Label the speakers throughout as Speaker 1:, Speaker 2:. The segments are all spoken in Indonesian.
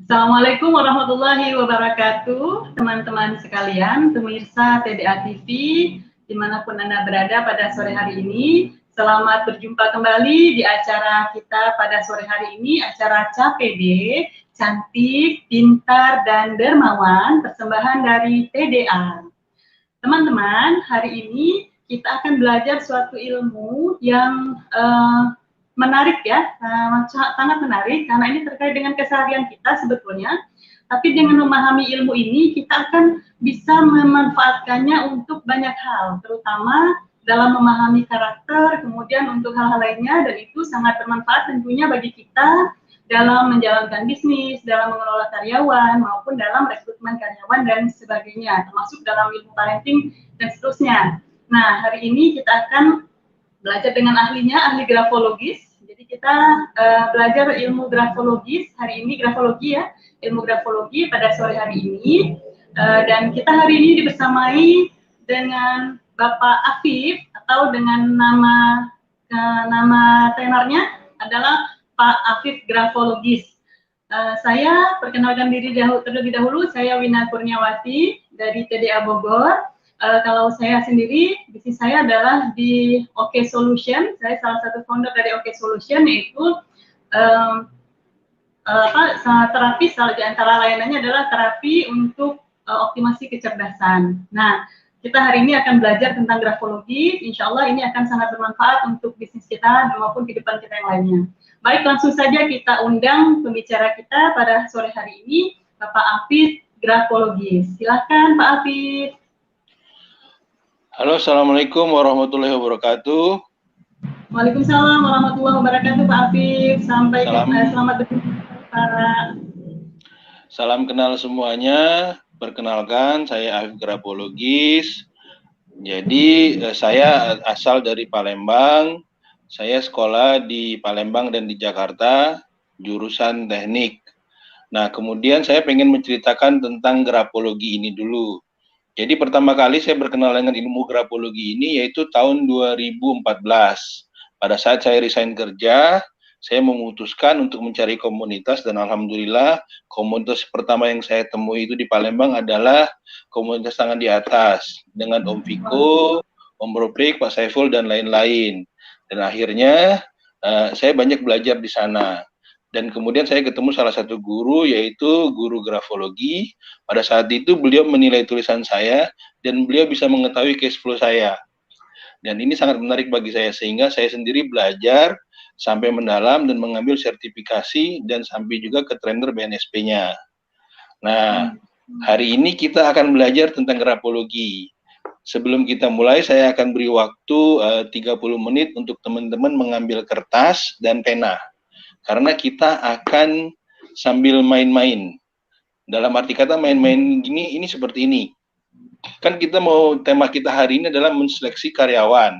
Speaker 1: Assalamualaikum warahmatullahi wabarakatuh, teman-teman sekalian, pemirsa TDA TV, dimanapun Anda berada pada sore hari ini. Selamat berjumpa kembali di acara kita pada sore hari ini, acara CAPD, Cantik, Pintar, dan Dermawan, persembahan dari TDA. Teman-teman, hari ini kita akan belajar suatu ilmu yang menarik ya, sangat menarik karena ini terkait dengan keseharian kita sebetulnya. Tapi dengan memahami ilmu ini kita akan bisa memanfaatkannya untuk banyak hal, terutama dalam memahami karakter, kemudian untuk hal-hal lainnya, dan itu sangat bermanfaat tentunya bagi kita dalam menjalankan bisnis, dalam mengelola karyawan, maupun dalam rekrutmen karyawan dan sebagainya, termasuk dalam ilmu parenting dan seterusnya. Nah, hari ini kita akan belajar dengan ahlinya, ahli grafologis. Jadi kita belajar ilmu grafologis, hari ini grafologi ya, ilmu grafologi pada sore hari ini. Dan kita hari ini dibersamai dengan Bapak Afif, atau dengan nama tenornya adalah Pak Afif Grafologis. Saya perkenalkan diri terlebih dahulu, saya Wina Kurniawati dari TDA Bogor. Kalau saya sendiri, bisnis saya adalah di OK Solution. Saya salah satu founder dari OK Solution, yaitu terapi, salah di antara layanannya adalah terapi untuk optimasi kecerdasan. Nah, kita hari ini akan belajar tentang grafologi. Insya Allah ini akan sangat bermanfaat untuk bisnis kita maupun kehidupan kita yang lainnya. Baik, langsung saja kita undang pembicara kita pada sore hari ini, Bapak Afif Grafologis. Silahkan Pak Afif.
Speaker 2: Halo, Assalamualaikum warahmatullahi wabarakatuh.
Speaker 1: Waalaikumsalam warahmatullahi wabarakatuh, Pak Afif. Selamat berjumpa.
Speaker 2: Salam kenal semuanya. Perkenalkan, saya Afif Grafologis. Jadi, saya asal dari Palembang. Saya sekolah di Palembang dan di Jakarta, jurusan teknik. Nah, kemudian saya pengen menceritakan tentang grafologi ini dulu. Jadi pertama kali saya berkenal dengan ilmu grafologi ini yaitu tahun 2014. Pada saat saya resign kerja, saya memutuskan untuk mencari komunitas dan alhamdulillah komunitas pertama yang saya temui itu di Palembang adalah komunitas tangan di atas dengan Om Viko, Om Roprik, Pak Saiful dan lain-lain. Dan akhirnya saya banyak belajar di sana. Dan kemudian saya ketemu salah satu guru, yaitu guru grafologi. Pada saat itu beliau menilai tulisan saya, dan beliau bisa mengetahui cash flow saya. Dan ini sangat menarik bagi saya, sehingga saya sendiri belajar sampai mendalam dan mengambil sertifikasi, dan sampai juga ke trainer BNSP-nya. Nah, hari ini kita akan belajar tentang grafologi. Sebelum kita mulai, saya akan beri waktu 30 menit untuk teman-teman mengambil kertas dan pena. Karena kita akan sambil main-main. Dalam arti kata main-main gini, ini seperti ini. Kan tema kita hari ini adalah menseleksi karyawan.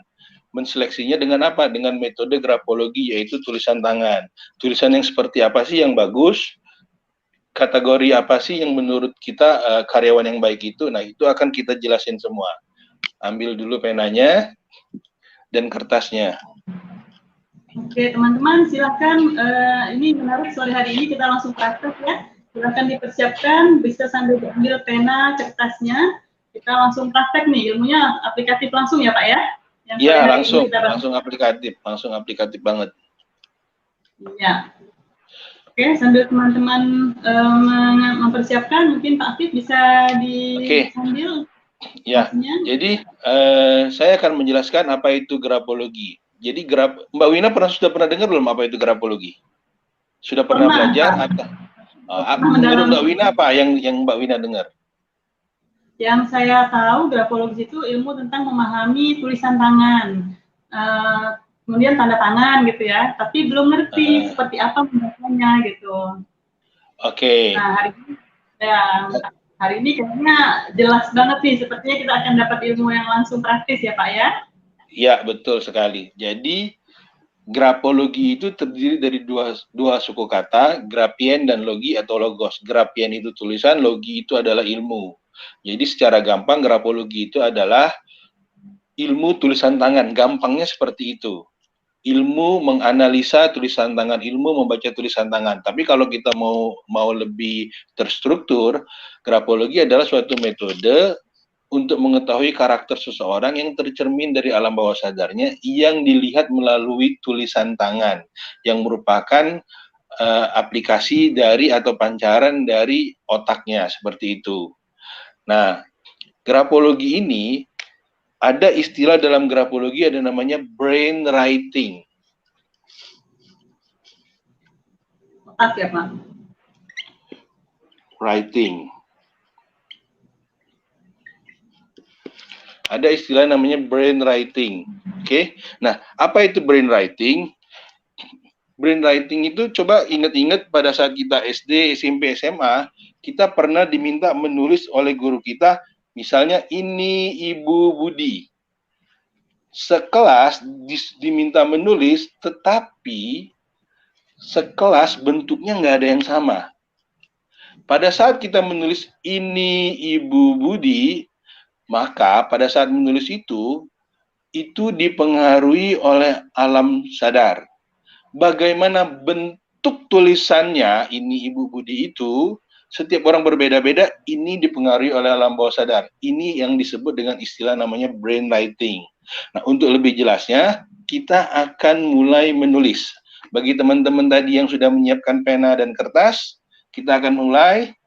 Speaker 2: Menseleksinya dengan apa? Dengan metode grafologi, yaitu tulisan tangan. Tulisan yang seperti apa sih yang bagus? Kategori apa sih yang menurut kita karyawan yang baik itu? Nah, itu akan kita jelasin semua. Ambil dulu penanya dan kertasnya.
Speaker 1: Oke, teman-teman, silakan. Ini menarik, sore hari ini kita langsung praktek ya. Silakan dipersiapkan, bisa sambil ambil pena, kertasnya. Kita langsung praktek nih, ilmunya aplikatif langsung ya Pak ya?
Speaker 2: Iya, langsung aplikatif banget.
Speaker 1: Iya. Oke, sambil teman-teman mempersiapkan, mungkin Pak Afif bisa diambil.
Speaker 2: Ya, jadi saya akan menjelaskan apa itu grafologi. Jadi Mbak Wina sudah pernah dengar belum apa itu grafologi? Sudah pernah belajar? Menurut Mbak Wina apa yang Mbak Wina dengar?
Speaker 1: Yang saya tahu grafologi itu ilmu tentang memahami tulisan tangan, kemudian tanda tangan gitu ya. Tapi belum ngerti seperti apa membacanya gitu.
Speaker 2: Oke.
Speaker 1: Nah hari ini kayaknya jelas banget nih. Sepertinya kita akan dapat ilmu yang langsung praktis ya Pak ya.
Speaker 2: Ya, betul sekali. Jadi, grafologi itu terdiri dari dua suku kata, grafien dan logi atau logos. Grafien itu tulisan, logi itu adalah ilmu. Jadi, secara gampang, grafologi itu adalah ilmu tulisan tangan. Gampangnya seperti itu. ilmu menganalisa tulisan tangan, ilmu membaca tulisan tangan. Tapi kalau kita mau lebih terstruktur, grafologi adalah suatu metode untuk mengetahui karakter seseorang yang tercermin dari alam bawah sadarnya yang dilihat melalui tulisan tangan yang merupakan aplikasi dari atau pancaran dari otaknya, seperti itu. Nah, grafologi ini ada istilah dalam grafologi ada namanya brain writing.
Speaker 1: Otak ya, Pak?
Speaker 2: Writing. Ada istilah namanya brain writing. Oke. Nah, apa itu brain writing? Brain writing itu coba ingat-ingat pada saat kita SD, SMP, SMA, kita pernah diminta menulis oleh guru kita, misalnya ini Ibu Budi. Sekelas diminta menulis, tetapi sekelas bentuknya nggak ada yang sama. Pada saat kita menulis ini Ibu Budi, maka pada saat menulis itu dipengaruhi oleh alam sadar. Bagaimana bentuk tulisannya ini Ibu Budi itu, setiap orang berbeda-beda, ini dipengaruhi oleh alam bawah sadar. Ini yang disebut dengan istilah namanya brain writing. Nah, untuk lebih jelasnya, kita akan mulai menulis. Bagi teman-teman tadi yang sudah menyiapkan pena dan kertas, kita akan mulai.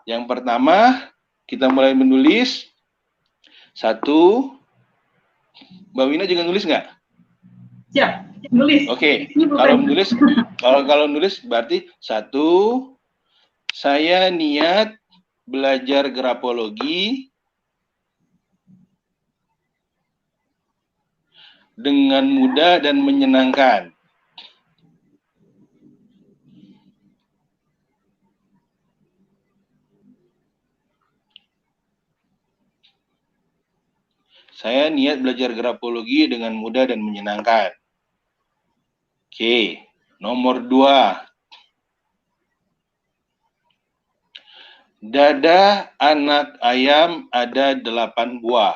Speaker 2: Yang pertama, kita mulai menulis. 1. Mbak Wina juga nulis nggak?
Speaker 1: Siap, nulis.
Speaker 2: Oke, kalau nulis berarti 1, saya niat belajar grafologi dengan mudah dan menyenangkan. Saya niat belajar grafologi dengan mudah dan menyenangkan. Oke, nomor 2. Dada anak ayam ada 8 buah.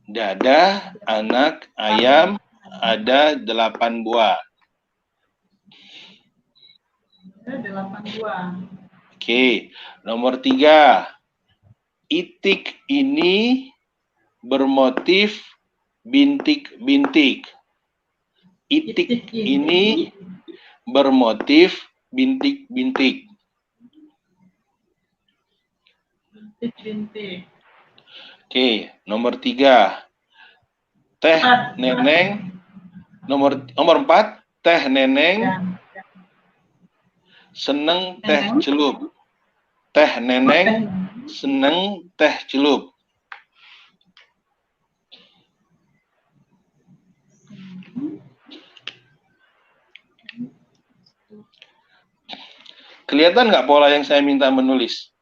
Speaker 2: Dada anak ayam ada 8 buah.
Speaker 1: Ada 8 buah.
Speaker 2: Oke, nomor 3. Itik ini bermotif bintik-bintik. Itik ini bermotif bintik-bintik.
Speaker 1: Bintik-bintik.
Speaker 2: Oke, nomor 3. Teh Neneng. Nomor 4. Teh Neneng seneng teh celup. Teh Neneng seneng teh celup. Kelihatan nggak pola yang saya minta menulis?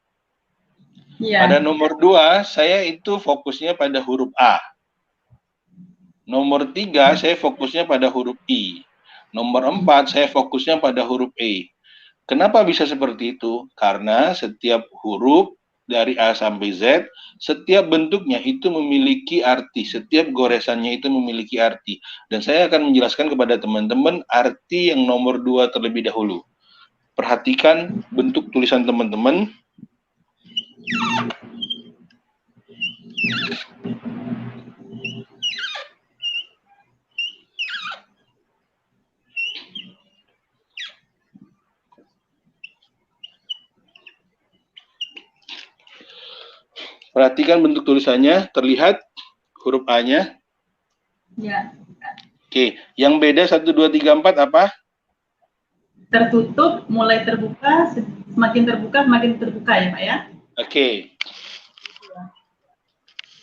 Speaker 2: Ya. Pada nomor 2, saya itu fokusnya pada huruf A. Nomor 3, saya fokusnya pada huruf I. Nomor 4, saya fokusnya pada huruf E. Kenapa bisa seperti itu? Karena setiap huruf dari A sampai Z, setiap bentuknya itu memiliki arti. Setiap goresannya itu memiliki arti. Dan saya akan menjelaskan kepada teman-teman arti yang nomor 2 terlebih dahulu. Perhatikan bentuk tulisan teman-teman. Perhatikan bentuk tulisannya, terlihat huruf A-nya.
Speaker 1: Ya.
Speaker 2: Oke, yang beda 1, 2, 3, 4 apa?
Speaker 1: Tertutup, mulai terbuka, semakin terbuka ya Pak ya?
Speaker 2: Oke.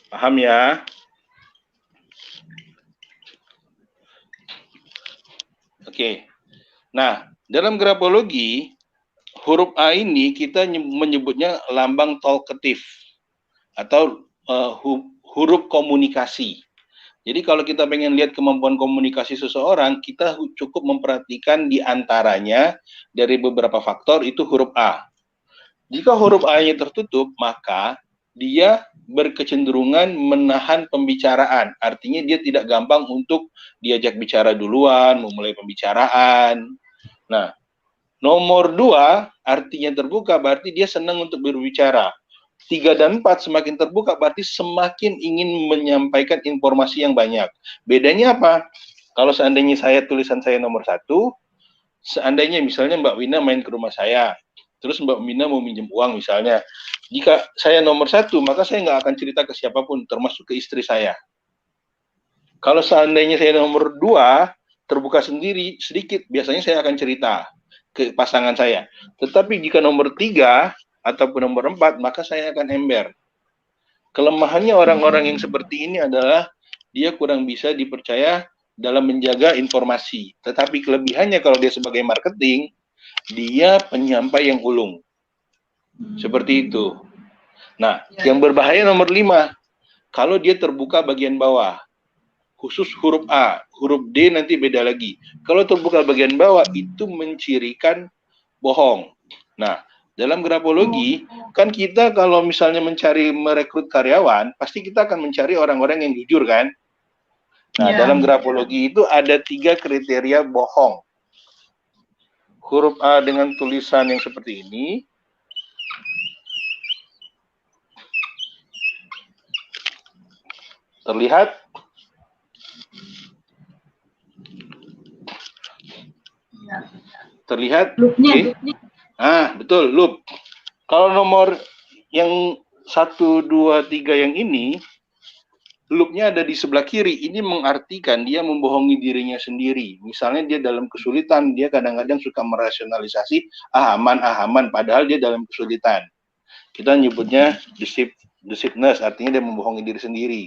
Speaker 2: Paham ya? Oke. Nah, dalam grafologi, huruf A ini kita menyebutnya lambang talkative atau huruf komunikasi. Jadi kalau kita pengen lihat kemampuan komunikasi seseorang, kita cukup memperhatikan di antaranya dari beberapa faktor itu huruf A. Jika huruf A-nya tertutup, maka dia berkecenderungan menahan pembicaraan. Artinya dia tidak gampang untuk diajak bicara duluan, memulai pembicaraan. Nah, nomor 2 artinya terbuka berarti dia senang untuk berbicara. 3 dan 4 semakin terbuka berarti semakin ingin menyampaikan informasi yang banyak. Bedanya apa? Kalau seandainya tulisan saya nomor 1, seandainya misalnya Mbak Wina main ke rumah saya, terus Mbak Wina mau minjem uang misalnya, jika saya nomor 1, maka saya nggak akan cerita ke siapapun, termasuk ke istri saya. Kalau seandainya saya nomor 2, terbuka sendiri, sedikit, biasanya saya akan cerita ke pasangan saya. Tetapi jika nomor 3 ataupun nomor 4, maka saya akan ember. Kelemahannya orang-orang yang seperti ini adalah dia kurang bisa dipercaya dalam menjaga informasi. Tetapi kelebihannya kalau dia sebagai marketing, dia penyampai yang ulung. Seperti itu. Nah, yang berbahaya nomor 5, kalau dia terbuka bagian bawah, khusus huruf A, huruf D nanti beda lagi. Kalau terbuka bagian bawah, itu mencirikan bohong. Nah, dalam grafologi, kan kita kalau misalnya merekrut karyawan, pasti kita akan mencari orang-orang yang jujur, kan? Nah, dalam grafologi itu ada 3 kriteria bohong. Huruf A dengan tulisan yang seperti ini. Terlihat? Terlihat?
Speaker 1: Loopnya.
Speaker 2: Betul, loop. Kalau nomor yang 1, 2, 3 yang ini, loopnya ada di sebelah kiri. Ini mengartikan dia membohongi dirinya sendiri. Misalnya dia dalam kesulitan, dia kadang-kadang suka merasionalisasi, aman, padahal dia dalam kesulitan. Kita nyebutnya deceiveness, artinya dia membohongi diri sendiri.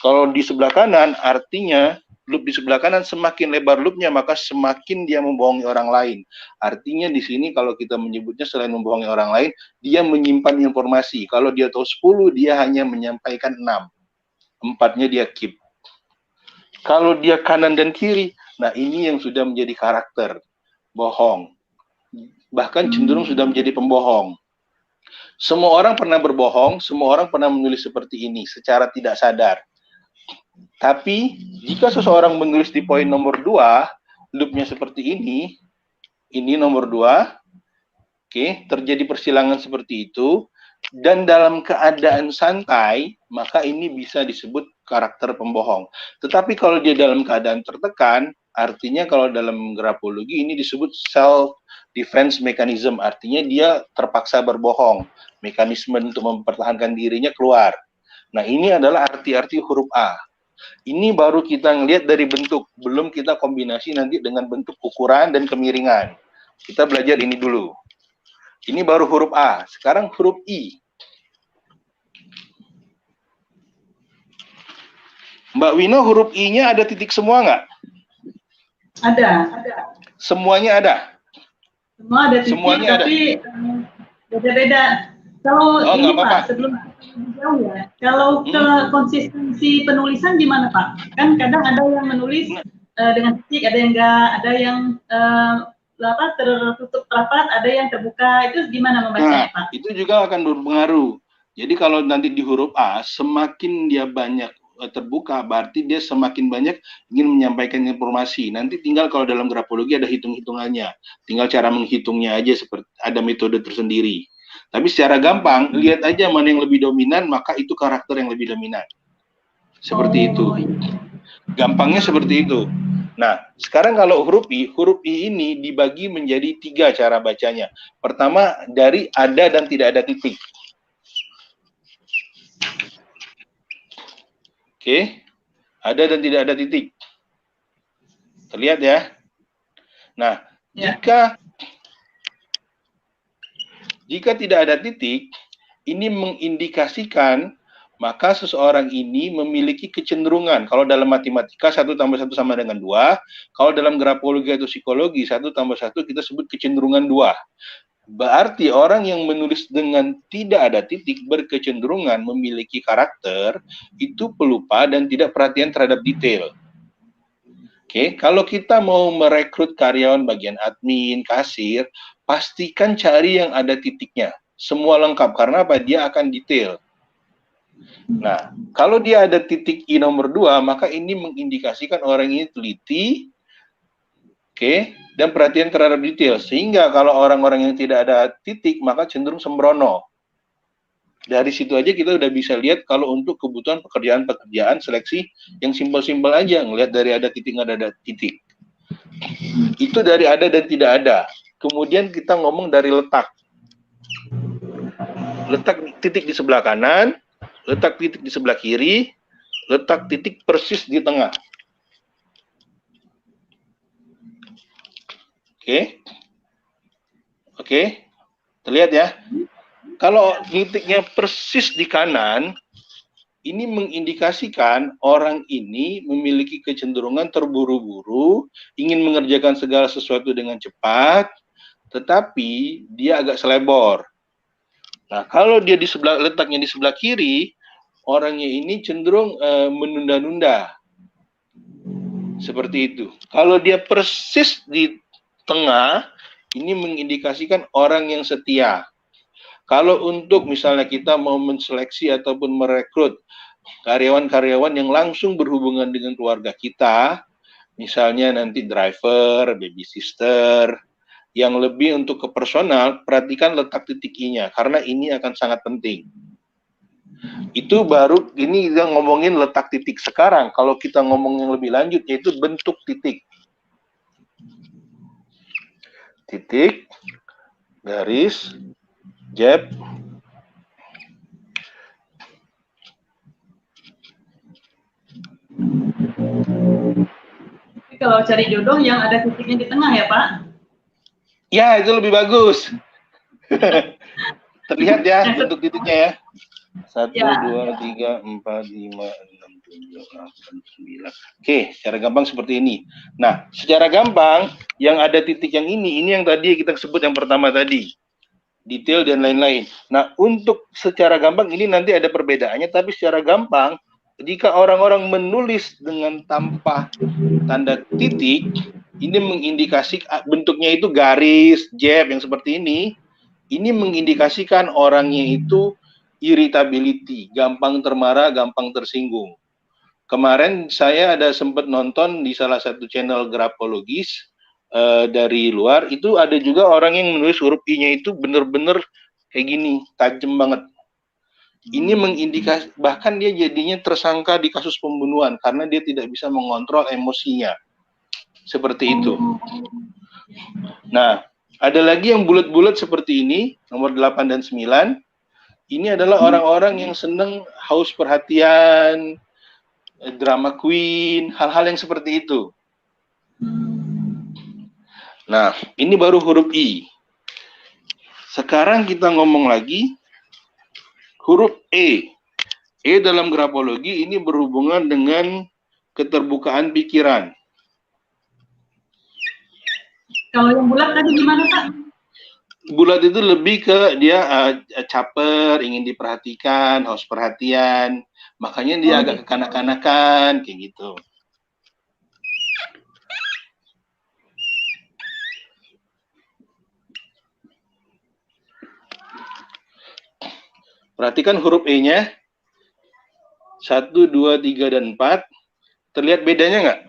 Speaker 2: Kalau di sebelah kanan, artinya loop di sebelah kanan semakin lebar loopnya, maka semakin dia membohongi orang lain. Artinya di sini kalau kita menyebutnya selain membohongi orang lain, dia menyimpan informasi. Kalau dia tahu 10, dia hanya menyampaikan 6. 4-nya dia keep. Kalau dia kanan dan kiri, nah ini yang sudah menjadi karakter bohong. Bahkan cenderung sudah menjadi pembohong. Semua orang pernah berbohong, semua orang pernah menulis seperti ini secara tidak sadar. Tapi jika seseorang menulis di poin nomor 2, loopnya seperti ini nomor 2, terjadi persilangan seperti itu, dan dalam keadaan santai, maka ini bisa disebut karakter pembohong. Tetapi kalau dia dalam keadaan tertekan, artinya kalau dalam grafologi ini disebut self-defense mechanism, artinya dia terpaksa berbohong. Mekanisme untuk mempertahankan dirinya keluar. Nah, ini adalah arti-arti huruf A. Ini baru kita ngelihat dari bentuk, belum kita kombinasi nanti dengan bentuk ukuran dan kemiringan. Kita belajar ini dulu. Ini baru huruf A. Sekarang huruf I. Mbak Wina, huruf I-nya ada titik semua nggak?
Speaker 1: Ada.
Speaker 2: Semuanya ada?
Speaker 1: Semua ada titik,
Speaker 2: semuanya
Speaker 1: tapi beda-beda. Kalau ini Pak, sebelum jauh ya, kalau ke konsistensi penulisan gimana Pak? Kan kadang ada yang menulis dengan titik, ada yang enggak, ada yang tertutup rapat, ada yang terbuka. Itu gimana membacanya Pak?
Speaker 2: Itu juga akan berpengaruh. Jadi kalau nanti di huruf A, semakin dia banyak terbuka, berarti dia semakin banyak ingin menyampaikan informasi. Nanti tinggal kalau dalam grafologi ada hitung-hitungannya. Tinggal cara menghitungnya aja, seperti ada metode tersendiri. Tapi secara gampang, lihat aja mana yang lebih dominan, maka itu karakter yang lebih dominan. Seperti itu. Gampangnya seperti itu. Nah, sekarang kalau huruf I ini dibagi menjadi 3 cara bacanya. Pertama, dari ada dan tidak ada titik. Ada dan tidak ada titik. Terlihat ya? Nah, jika tidak ada titik, ini mengindikasikan maka seseorang ini memiliki kecenderungan. Kalau dalam matematika 1 tambah 1 sama dengan 2, kalau dalam grafologi atau psikologi 1 tambah 1 kita sebut kecenderungan 2. Berarti orang yang menulis dengan tidak ada titik berkecenderungan memiliki karakter itu pelupa dan tidak perhatian terhadap detail. Kalau kita mau merekrut karyawan bagian admin, kasir, pastikan cari yang ada titiknya. Semua lengkap, karena apa? Dia akan detail. Nah, kalau dia ada titik I nomor 2, maka ini mengindikasikan orang ini teliti, dan perhatian terhadap detail. Sehingga kalau orang-orang yang tidak ada titik, maka cenderung sembrono. Dari situ aja kita udah bisa lihat kalau untuk kebutuhan pekerjaan seleksi yang simpel-simpel aja, ngelihat dari ada titik nggak ada titik. Itu dari ada dan tidak ada. Kemudian kita ngomong dari letak. Letak titik di sebelah kanan, letak titik di sebelah kiri, letak titik persis di tengah. Oke. Terlihat ya? Kalau titiknya persis di kanan, ini mengindikasikan orang ini memiliki kecenderungan terburu-buru, ingin mengerjakan segala sesuatu dengan cepat, tetapi dia agak selebor. Nah, kalau dia letaknya di sebelah kiri, orangnya ini cenderung menunda-nunda. Seperti itu. Kalau dia persis di tengah, ini mengindikasikan orang yang setia. Kalau untuk misalnya kita mau menseleksi ataupun merekrut karyawan-karyawan yang langsung berhubungan dengan keluarga kita, misalnya nanti driver, baby sister, yang lebih untuk ke personal, perhatikan letak titik I-nya, karena ini akan sangat penting. Itu baru, ini kita ngomongin letak titik sekarang. Kalau kita ngomong yang lebih lanjut, yaitu bentuk titik. Titik, garis, jab,
Speaker 1: kalau cari jodoh yang ada titiknya di tengah ya Pak?
Speaker 2: Ya, itu lebih bagus. Terlihat ya bentuk titiknya ya. 1, 2, 3, 4, 5, 6, 7, 8, 9. Oke, secara gampang seperti ini. Nah, secara gampang, yang ada titik yang ini yang tadi kita sebut yang pertama tadi. Detail dan lain-lain. Nah, untuk secara gampang ini nanti ada perbedaannya, tapi secara gampang, jika orang-orang menulis dengan tanpa tanda titik, ini mengindikasi bentuknya itu garis, jab yang seperti ini mengindikasikan orangnya itu irritability, gampang termarah, gampang tersinggung. Kemarin saya ada sempat nonton di salah satu channel grapologis dari luar, itu ada juga orang yang menulis huruf I-nya itu benar-benar kayak gini, tajam banget. Ini mengindikasi, bahkan dia jadinya tersangka di kasus pembunuhan karena dia tidak bisa mengontrol emosinya. Seperti itu. Nah, ada lagi yang bulat-bulat seperti ini, nomor 8 dan 9. Ini adalah orang-orang yang senang haus perhatian, drama queen, hal-hal yang seperti itu. Nah, ini baru huruf I. Sekarang kita ngomong lagi huruf E. E dalam grafologi ini berhubungan dengan keterbukaan pikiran.
Speaker 1: Kalau yang bulat tadi gimana Pak?
Speaker 2: Bulat itu lebih ke dia caper, ingin diperhatikan, haus perhatian. Makanya dia agak kekanak-kanakan, kayak gitu. Perhatikan huruf E-nya. 1, 2, 3, dan 4. Terlihat bedanya nggak?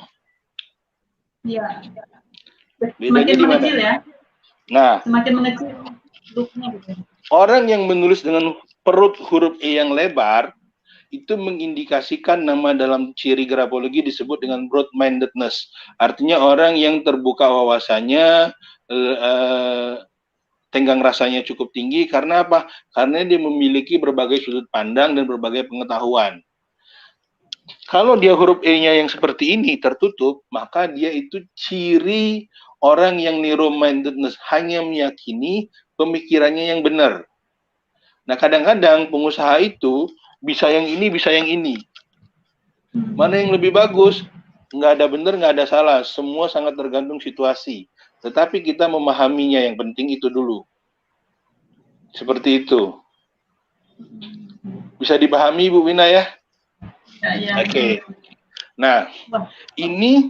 Speaker 1: Iya.
Speaker 2: Bedanya di mana?
Speaker 1: Ya?
Speaker 2: Nah,
Speaker 1: semakin mengecil looknya gitu.
Speaker 2: Orang yang menulis dengan perut huruf E yang lebar, itu mengindikasikan nama dalam ciri grafologi disebut dengan broad-mindedness. Artinya orang yang terbuka wawasannya, tenggang rasanya cukup tinggi. Karena apa? Karena dia memiliki berbagai sudut pandang dan berbagai pengetahuan. Kalau dia huruf E-nya yang seperti ini tertutup, maka dia itu ciri orang yang narrow-mindedness, hanya meyakini pemikirannya yang benar. Nah, kadang-kadang pengusaha itu bisa yang ini, bisa yang ini. Mana yang lebih bagus? Nggak ada benar, nggak ada salah. Semua sangat tergantung situasi. Tetapi kita memahaminya, yang penting itu dulu. Seperti itu. Bisa dipahami, Bu Wina ya?
Speaker 1: Ya.
Speaker 2: Oke. Nah, ini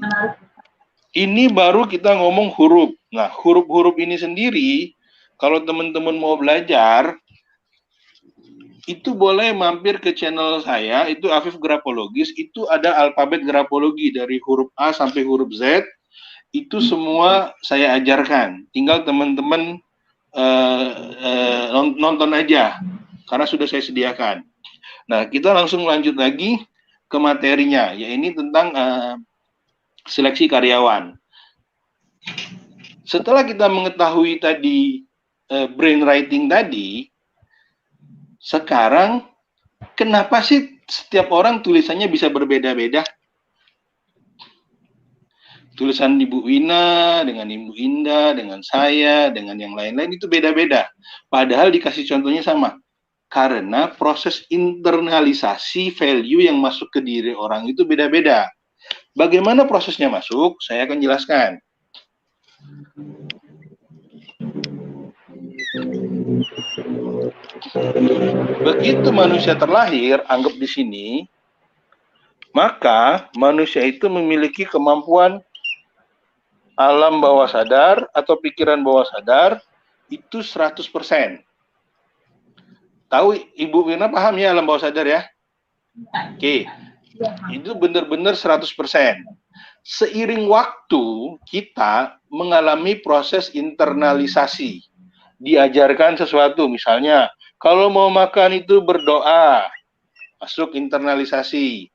Speaker 2: baru kita ngomong huruf. Nah, huruf-huruf ini sendiri, kalau teman-teman mau belajar, itu boleh mampir ke channel saya, itu Afif Grapologis, itu ada alfabet grapologi dari huruf A sampai huruf Z, itu semua saya ajarkan. Tinggal teman-teman nonton aja, karena sudah saya sediakan. Nah, kita langsung lanjut lagi ke materinya, yaitu tentang seleksi karyawan. Setelah kita mengetahui tadi brainwriting tadi, sekarang kenapa sih setiap orang tulisannya bisa berbeda-beda? Tulisan Ibu Wina dengan Ibu Indah, dengan saya, dengan yang lain-lain itu beda-beda. Padahal dikasih contohnya sama. Karena proses internalisasi value yang masuk ke diri orang itu beda-beda. Bagaimana prosesnya masuk? Saya akan jelaskan. Begitu manusia terlahir, anggap di sini, maka manusia itu memiliki kemampuan alam bawah sadar atau pikiran bawah sadar itu 100%. Tahu Ibu Wina paham ya alam bawah sadar ya? Oke. Itu benar-benar 100%. Seiring waktu kita mengalami proses internalisasi. Diajarkan sesuatu, misalnya kalau mau makan itu berdoa, masuk internalisasi.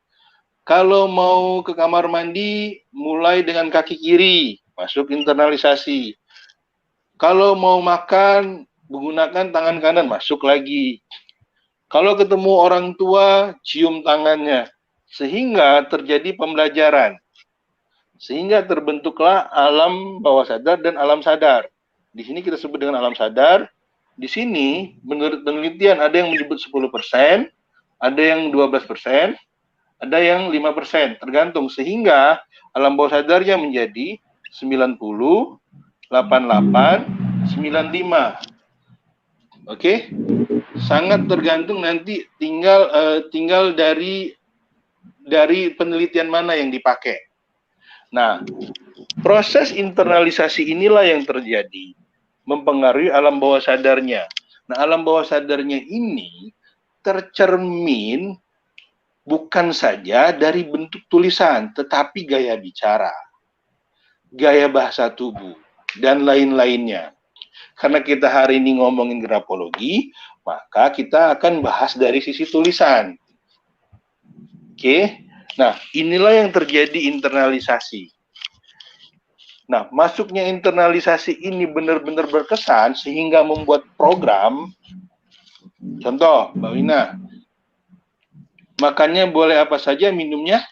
Speaker 2: Kalau mau ke kamar mandi, mulai dengan kaki kiri, masuk internalisasi. Kalau mau makan, menggunakan tangan kanan, masuk lagi. Kalau ketemu orang tua, cium tangannya. Sehingga terjadi pembelajaran. Sehingga terbentuklah alam bawah sadar dan alam sadar. Di sini kita sebut dengan alam sadar. Di sini, menurut penelitian, ada yang menyebut 10%, ada yang 12%, ada yang 5%, tergantung. Sehingga alam bawah sadarnya menjadi 90, 88, 95. Oke? Sangat tergantung nanti tinggal dari penelitian mana yang dipakai. Nah, proses internalisasi inilah yang terjadi, mempengaruhi alam bawah sadarnya. Nah, alam bawah sadarnya ini tercermin bukan saja dari bentuk tulisan, tetapi gaya bicara, gaya bahasa tubuh, dan lain-lainnya. Karena kita hari ini ngomongin grafologi, maka kita akan bahas dari sisi tulisan. Oke? Nah, inilah yang terjadi internalisasi. Nah, masuknya internalisasi ini benar-benar berkesan sehingga membuat program. Contoh, Mbak Wina, makannya boleh apa saja, minumnya?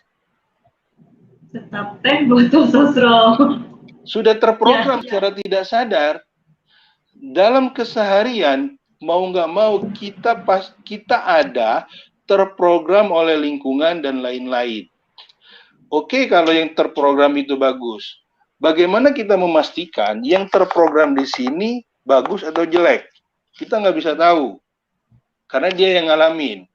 Speaker 1: Tetap teh botol sosro.
Speaker 2: Sudah terprogram secara tidak sadar. Dalam keseharian, mau nggak mau kita ada terprogram oleh lingkungan dan lain-lain. Oke, kalau yang terprogram itu bagus. Bagaimana kita memastikan yang terprogram di sini bagus atau jelek? Kita nggak bisa tahu, karena dia yang ngalamin.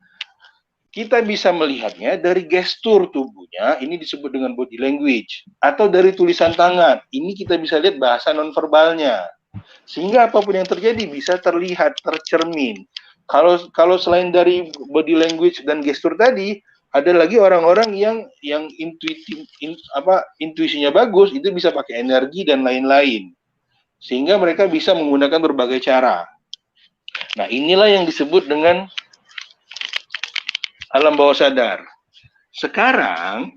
Speaker 2: Kita bisa melihatnya dari gestur tubuhnya, ini disebut dengan body language, atau dari tulisan tangan, ini kita bisa lihat bahasa nonverbalnya. Sehingga apapun yang terjadi bisa terlihat, tercermin. Kalau selain dari body language dan gestur tadi, ada lagi orang-orang yang intuisinya bagus, itu bisa pakai energi dan lain-lain. Sehingga mereka bisa menggunakan berbagai cara. Nah, inilah yang disebut dengan alam bawah sadar. Sekarang,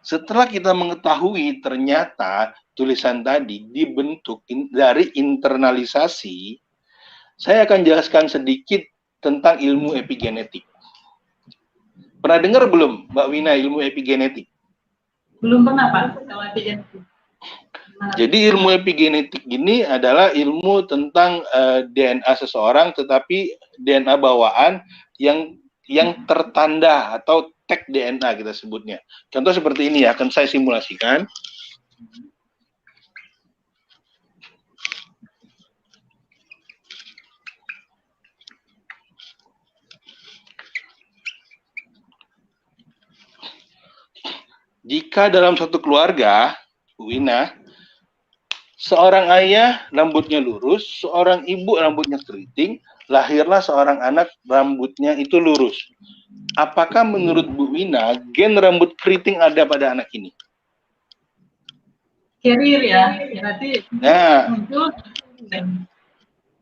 Speaker 2: setelah kita mengetahui ternyata tulisan tadi dibentuk dari internalisasi, saya akan jelaskan sedikit tentang ilmu epigenetik. Pernah dengar belum, Mbak Wina, ilmu epigenetik?
Speaker 1: Belum pernah, Pak, kalau epigenetik.
Speaker 2: Jadi ilmu epigenetik ini adalah ilmu tentang DNA seseorang, tetapi DNA bawaan yang tertanda atau tag DNA kita sebutnya. Contoh seperti ini ya, akan saya simulasikan. Jika dalam satu keluarga, Bu Wina, seorang ayah rambutnya lurus, seorang ibu rambutnya keriting, lahirlah seorang anak rambutnya itu lurus. Apakah menurut Bu Wina gen rambut keriting ada pada anak ini?
Speaker 1: Carrier ya, berarti
Speaker 2: Nah,
Speaker 1: muncul.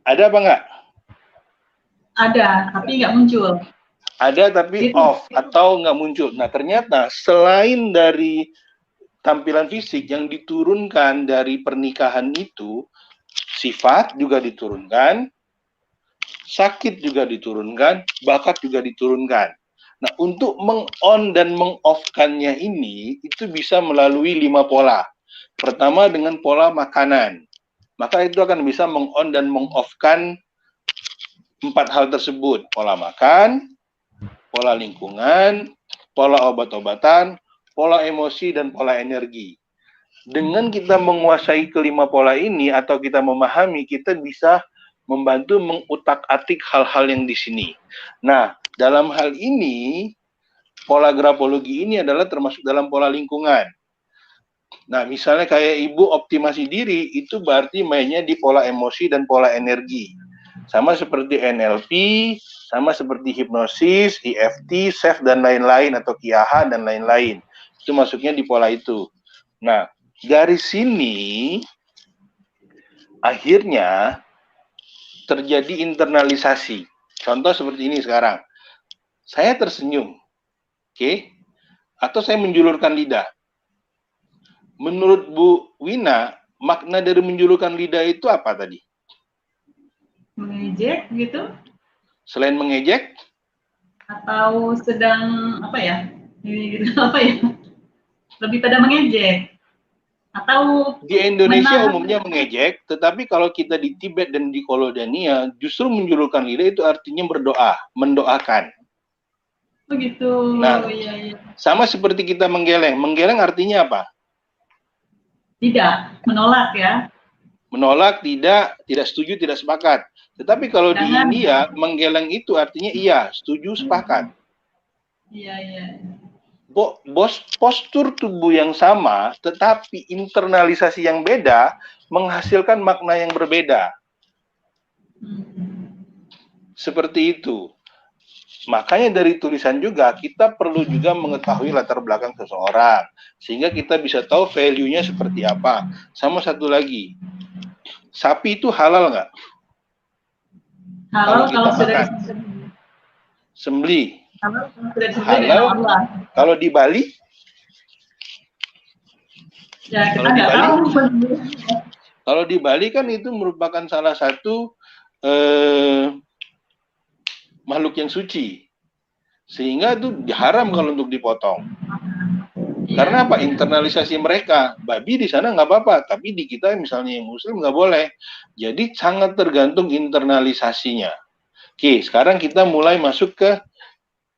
Speaker 2: ada apa enggak?
Speaker 1: Ada, tapi nggak muncul.
Speaker 2: Ada tapi
Speaker 1: Itu.
Speaker 2: off atau nggak muncul. Nah, ternyata selain dari tampilan fisik yang diturunkan dari pernikahan itu, sifat juga diturunkan, sakit juga diturunkan, bakat juga diturunkan. Nah, untuk meng-on dan meng-off-kannya ini, itu bisa melalui 5 pola. Pertama dengan pola makanan. Maka itu akan bisa meng-on dan meng-off-kan 4 hal tersebut. Pola makan, pola lingkungan, pola obat-obatan, pola emosi, dan pola energi. Dengan kita menguasai kelima pola ini atau kita memahami, kita bisa membantu mengutak-atik hal-hal yang di sini. Nah, dalam hal ini, pola grafologi ini adalah termasuk dalam pola lingkungan. Nah, misalnya kayak ibu optimasi diri, itu berarti mainnya di pola emosi dan pola energi. Sama seperti NLP, sama seperti hipnosis, EFT, SEF, dan lain-lain, atau Kiaha, dan lain-lain. Itu masuknya di pola itu. Nah, dari sini, akhirnya terjadi internalisasi. Contoh seperti ini sekarang. Saya tersenyum, oke? Atau saya menjulurkan lidah. Menurut Bu Wina, makna dari menjulurkan lidah itu apa tadi?
Speaker 1: Mengejek gitu?
Speaker 2: Selain mengejek?
Speaker 1: Atau sedang apa ya? Gitu, apa ya? Lebih pada mengejek. Atau
Speaker 2: di Indonesia umumnya mengejek, tetapi kalau kita di Tibet dan di Kolodania, justru menjulurkan lidah itu artinya berdoa, mendoakan.
Speaker 1: Begitu.
Speaker 2: Nah,
Speaker 1: iya.
Speaker 2: Sama seperti kita menggeleng. Menggeleng artinya apa?
Speaker 1: Tidak, menolak ya.
Speaker 2: Menolak, tidak setuju, tidak sepakat. Tetapi kalau di India, menggeleng itu artinya iya, setuju, sepakat.
Speaker 1: Iya.
Speaker 2: Postur tubuh yang sama, tetapi internalisasi yang beda, menghasilkan makna yang berbeda. Seperti itu. Makanya dari tulisan juga, kita perlu juga mengetahui latar belakang seseorang. Sehingga kita bisa tahu value-nya seperti apa. Sama satu lagi, sapi itu halal nggak?
Speaker 1: Halal kalau sudah
Speaker 2: sembelih.
Speaker 1: Halal.
Speaker 2: Kalau di Bali?
Speaker 1: Ya, kita nggak tahu.
Speaker 2: Kalau di Bali kan itu merupakan salah satu makhluk yang suci. Sehingga itu haram kalau untuk dipotong. Karena apa? Internalisasi mereka. Babi di sana nggak apa-apa, tapi di kita misalnya yang Muslim nggak boleh. Jadi sangat tergantung internalisasinya. Oke, sekarang kita mulai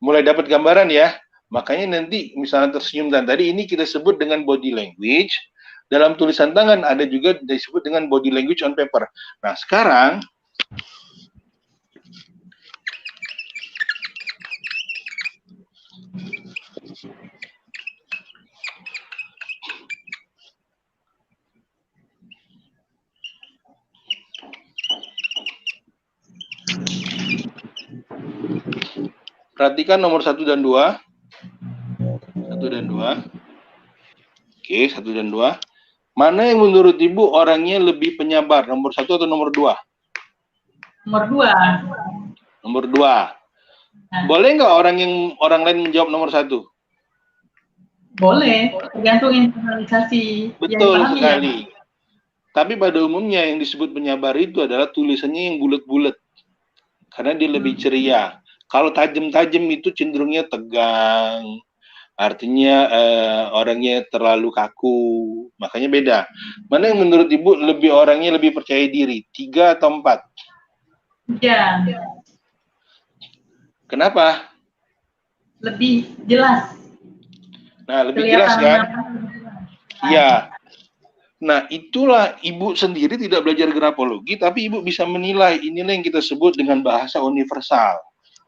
Speaker 2: mulai dapat gambaran ya. Makanya nanti misalnya tersenyum dan tadi ini kita sebut dengan body language. Dalam tulisan tangan ada juga disebut dengan body language on paper. Nah, sekarang perhatikan nomor 1 dan 2. 1 dan 2. Oke, 1 dan 2. Mana yang menurut Ibu orangnya lebih penyabar, nomor 1 atau nomor 2?
Speaker 1: Nomor 2.
Speaker 2: Nomor 2. Boleh nggak orang lain menjawab nomor 1?
Speaker 1: Boleh, tergantung internalisasi.
Speaker 2: Betul sekali. Ya. Tapi pada umumnya yang disebut penyabar itu adalah tulisannya yang bulat-bulat. Karena dia lebih ceria. Kalau tajam-tajam itu cenderungnya tegang. Artinya orangnya terlalu kaku. Makanya beda. Mana yang menurut Ibu orangnya lebih percaya diri? 3 atau 4?
Speaker 1: Ya.
Speaker 2: Kenapa?
Speaker 1: Lebih jelas.
Speaker 2: Nah, lebih jelas kan? Iya. Nah, itulah Ibu sendiri tidak belajar grafologi, tapi Ibu bisa menilai. Inilah yang kita sebut dengan bahasa universal.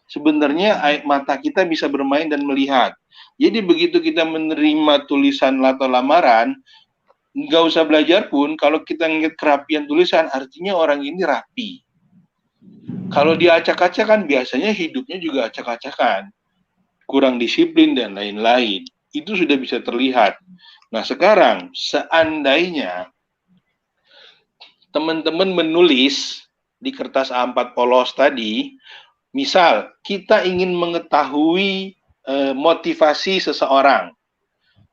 Speaker 2: Sebenarnya mata kita bisa bermain dan melihat. Jadi begitu kita menerima tulisan atau lamaran, nggak usah belajar pun, kalau kita ngeliat kerapian tulisan, artinya orang ini rapi. Kalau dia acak-acakan, biasanya hidupnya juga acak-acakan, kurang disiplin dan lain-lain. Itu sudah bisa terlihat. Nah, sekarang seandainya teman-teman menulis di kertas A4 polos tadi, misal kita ingin mengetahui motivasi seseorang.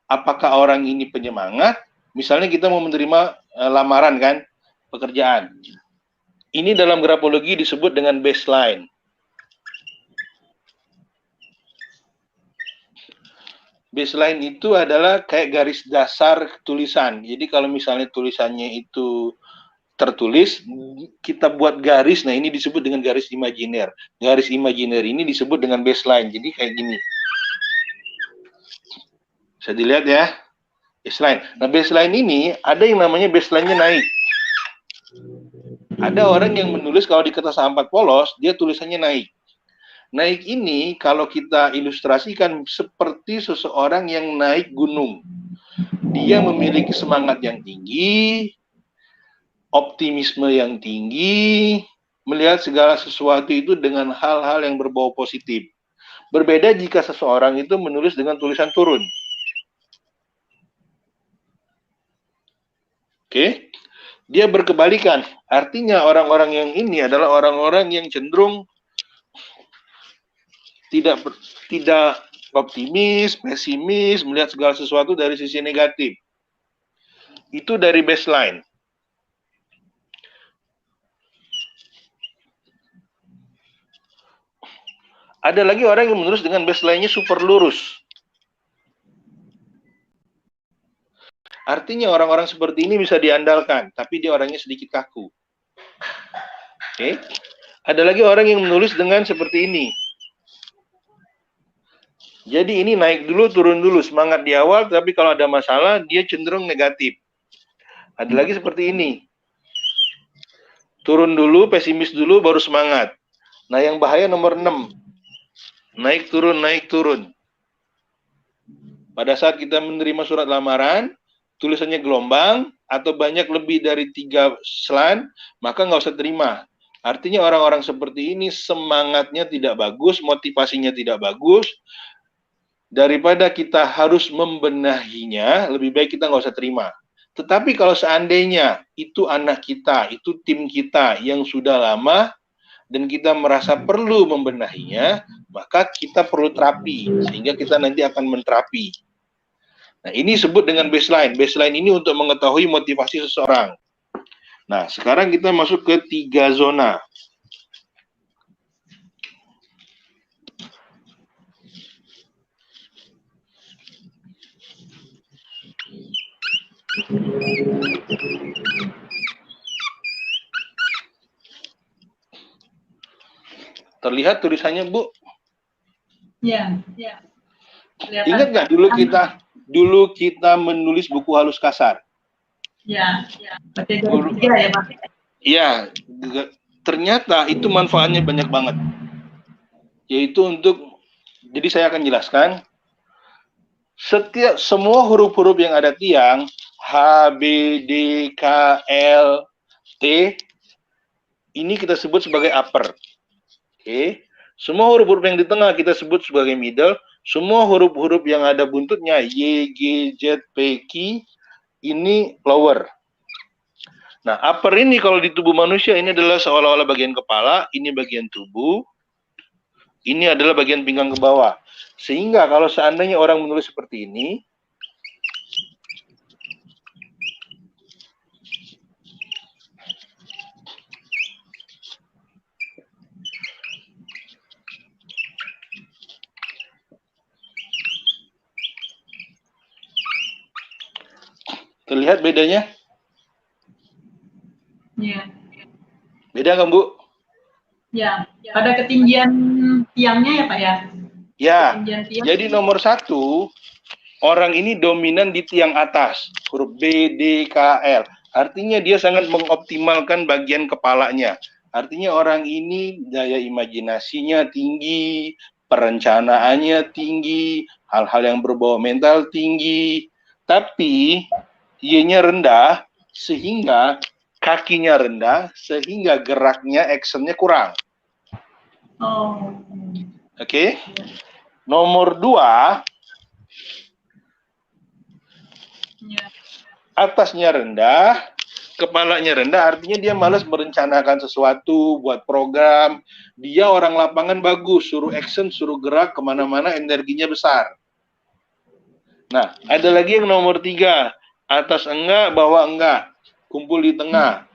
Speaker 2: Apakah orang ini penyemangat? Misalnya kita mau menerima lamaran kan, pekerjaan. Ini dalam grafologi disebut dengan baseline. Baseline itu adalah kayak garis dasar tulisan. Jadi kalau misalnya tulisannya itu tertulis, kita buat garis, nah ini disebut dengan garis imajiner. Garis imajiner ini disebut dengan baseline. Jadi kayak gini. Bisa dilihat ya, baseline. Nah, baseline ini ada yang namanya baseline-nya naik. Ada orang yang menulis kalau di kertas A4 polos, dia tulisannya naik. Naik ini kalau kita ilustrasikan seperti seseorang yang naik gunung. Dia memiliki semangat yang tinggi, optimisme yang tinggi, melihat segala sesuatu itu dengan hal-hal yang berbau positif. Berbeda jika seseorang itu menulis dengan tulisan turun. Oke, dia berkebalikan. Artinya orang-orang yang ini adalah orang-orang yang cenderung tidak optimis, pesimis, melihat segala sesuatu dari sisi negatif. Itu dari baseline. Ada lagi orang yang menulis dengan baseline-nya super lurus. Artinya orang-orang seperti ini bisa diandalkan, tapi dia orangnya sedikit kaku. Oke. Ada lagi orang yang menulis dengan seperti ini. Jadi ini naik dulu, turun dulu, semangat di awal, tapi kalau ada masalah, dia cenderung negatif. Ada lagi seperti ini. Turun dulu, pesimis dulu, baru semangat. Nah, yang bahaya nomor 6. Naik, turun, naik, turun. Pada saat kita menerima surat lamaran, tulisannya gelombang, atau banyak lebih dari 3 selan, maka nggak usah terima. Artinya orang-orang seperti ini semangatnya tidak bagus, motivasinya tidak bagus. Daripada kita harus membenahinya, lebih baik kita nggak usah terima. Tetapi kalau seandainya itu anak kita, itu tim kita yang sudah lama, dan kita merasa perlu membenahinya, maka kita perlu terapi, sehingga kita nanti akan menterapi. Nah, ini disebut dengan baseline. Baseline ini untuk mengetahui motivasi seseorang. Nah, sekarang kita masuk ke 3 zona. Terlihat tulisannya, Bu?
Speaker 1: Ya, ya.
Speaker 2: Ingat nggak dulu kita menulis buku halus kasar?
Speaker 1: Ya, pakai garis 3 ya, Pak?
Speaker 2: Iya, ternyata itu manfaatnya banyak banget. Yaitu untuk, jadi saya akan jelaskan, semua huruf-huruf yang ada tiang, H, B, D, K, L, T, ini kita sebut sebagai upper. Oke. Semua huruf-huruf yang di tengah kita sebut sebagai middle. Semua huruf-huruf yang ada buntutnya Y, G, Z, P, Q ini lower. Nah, upper ini kalau di tubuh manusia ini adalah seolah-olah bagian kepala, ini bagian tubuh, ini adalah bagian pinggang ke bawah. Sehingga kalau seandainya orang menulis seperti ini, terlihat bedanya?
Speaker 1: Iya.
Speaker 2: Beda kan, Bu?
Speaker 1: Ya, pada ketinggian tiangnya ya, Pak ya?
Speaker 2: Ya, jadi nomor 1, orang ini dominan di tiang atas, huruf B, D, K, L. Artinya dia sangat mengoptimalkan bagian kepalanya. Artinya orang ini daya imajinasinya tinggi, perencanaannya tinggi, hal-hal yang berbau mental tinggi. Tapi Y-nya rendah, sehingga kakinya rendah sehingga geraknya, actionnya kurang.
Speaker 1: Oh.
Speaker 2: Oke. Nomor 2, atasnya rendah, kepalanya rendah, artinya dia malas merencanakan sesuatu, buat program. Dia orang lapangan bagus, suruh action, suruh gerak kemana-mana, energinya besar. Nah, ada lagi yang nomor 3, atas enggak, bawah enggak, kumpul di tengah.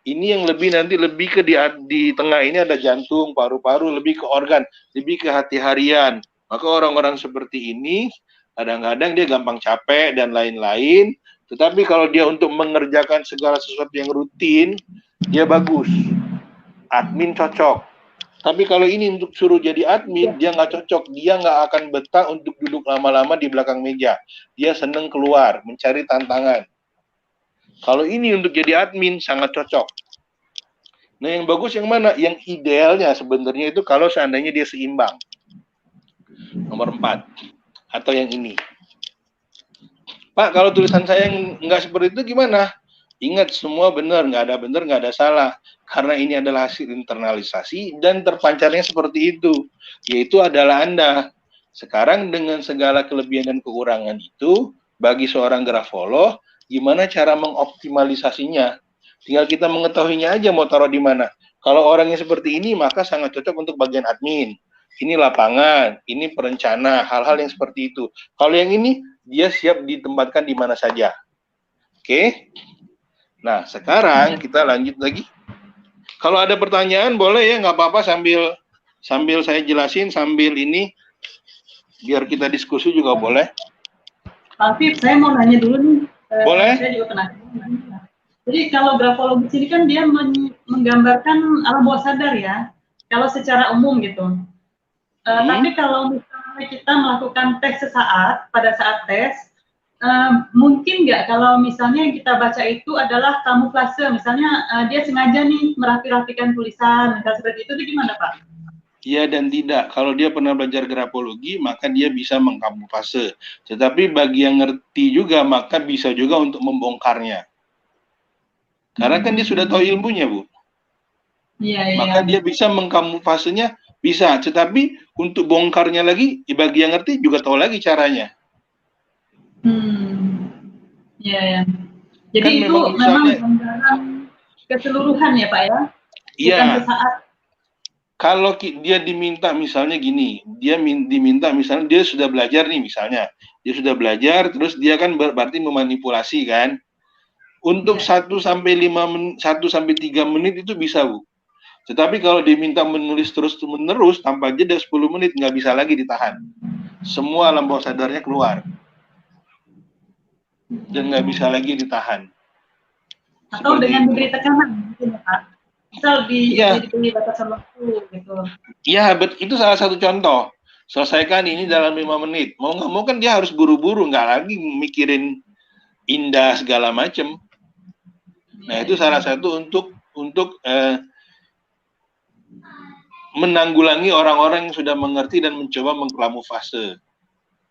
Speaker 2: Ini yang nanti lebih ke di tengah ini ada jantung, paru-paru, lebih ke organ, lebih ke hati harian. Maka orang-orang seperti ini kadang-kadang dia gampang capek dan lain-lain. Tetapi kalau dia untuk mengerjakan segala sesuatu yang rutin, dia bagus. Admin cocok. Tapi kalau ini untuk suruh jadi admin, dia nggak cocok. Dia nggak akan betah untuk duduk lama-lama di belakang meja. Dia seneng keluar, mencari tantangan. Kalau ini untuk jadi admin, sangat cocok. Nah, yang bagus yang mana? Yang idealnya sebenarnya itu kalau seandainya dia seimbang. Nomor 4. Atau yang ini. Pak, kalau tulisan saya nggak seperti itu gimana? Ingat, semua benar, nggak ada salah. Karena ini adalah hasil internalisasi dan terpancarnya seperti itu. Yaitu adalah Anda. Sekarang dengan segala kelebihan dan kekurangan itu, bagi seorang grafolog, gimana cara mengoptimalisasinya? Tinggal kita mengetahuinya aja mau taruh di mana. Kalau orangnya seperti ini, maka sangat cocok untuk bagian admin. Ini lapangan, ini perencana, hal-hal yang seperti itu. Kalau yang ini, dia siap ditempatkan di mana saja. Oke? Nah, sekarang kita lanjut lagi. Kalau ada pertanyaan, boleh ya, nggak apa-apa sambil saya jelasin, sambil ini, biar kita diskusi juga boleh.
Speaker 1: Pak Fib, saya mau nanya dulu nih.
Speaker 2: Boleh.
Speaker 1: Saya juga penasaran. Jadi kalau grafologi sini kan dia menggambarkan alam bawah sadar ya, kalau secara umum gitu. Tapi kalau misalnya kita melakukan tes sesaat, pada saat tes, mungkin nggak kalau misalnya yang kita baca itu adalah kamuflase, misalnya dia sengaja nih merapi-rapikan tulisan, misalnya seperti itu gimana Pak?
Speaker 2: Iya dan tidak. Kalau dia pernah belajar grafologi, maka dia bisa mengkamuflase. Tetapi bagi yang ngerti juga, maka bisa juga untuk membongkarnya. Karena kan dia sudah tahu ilmunya, Bu.
Speaker 1: Iya.
Speaker 2: Maka dia bisa mengkamuflasenya, bisa. Tetapi untuk bongkarnya lagi, bagi yang ngerti juga tahu lagi caranya.
Speaker 1: Iya. Jadi kan itu memang gambaran keseluruhan ya Pak ya?
Speaker 2: Iya.
Speaker 1: Bukan sesaat.
Speaker 2: Kalau dia diminta misalnya gini, dia diminta misalnya dia sudah belajar nih misalnya, dia sudah belajar, terus dia kan berarti memanipulasi kan? Untuk 1 sampai 3 menit itu bisa, Bu. Tetapi kalau diminta menulis terus-menerus tanpa jeda 10 menit nggak bisa lagi ditahan. Semua alam bawah sadarnya keluar. Dan nggak bisa lagi ditahan.
Speaker 1: Atau dengan diberi tekanan, mungkin ya Pak? Misal diberi batasan waktu gitu.
Speaker 2: Iya, itu salah satu contoh. Selesaikan ini dalam 5 menit. Mau nggak mau kan dia harus buru-buru, nggak lagi mikirin indah segala macam. Nah, itu salah satu untuk menanggulangi orang-orang yang sudah mengerti dan mencoba mengkamuflase.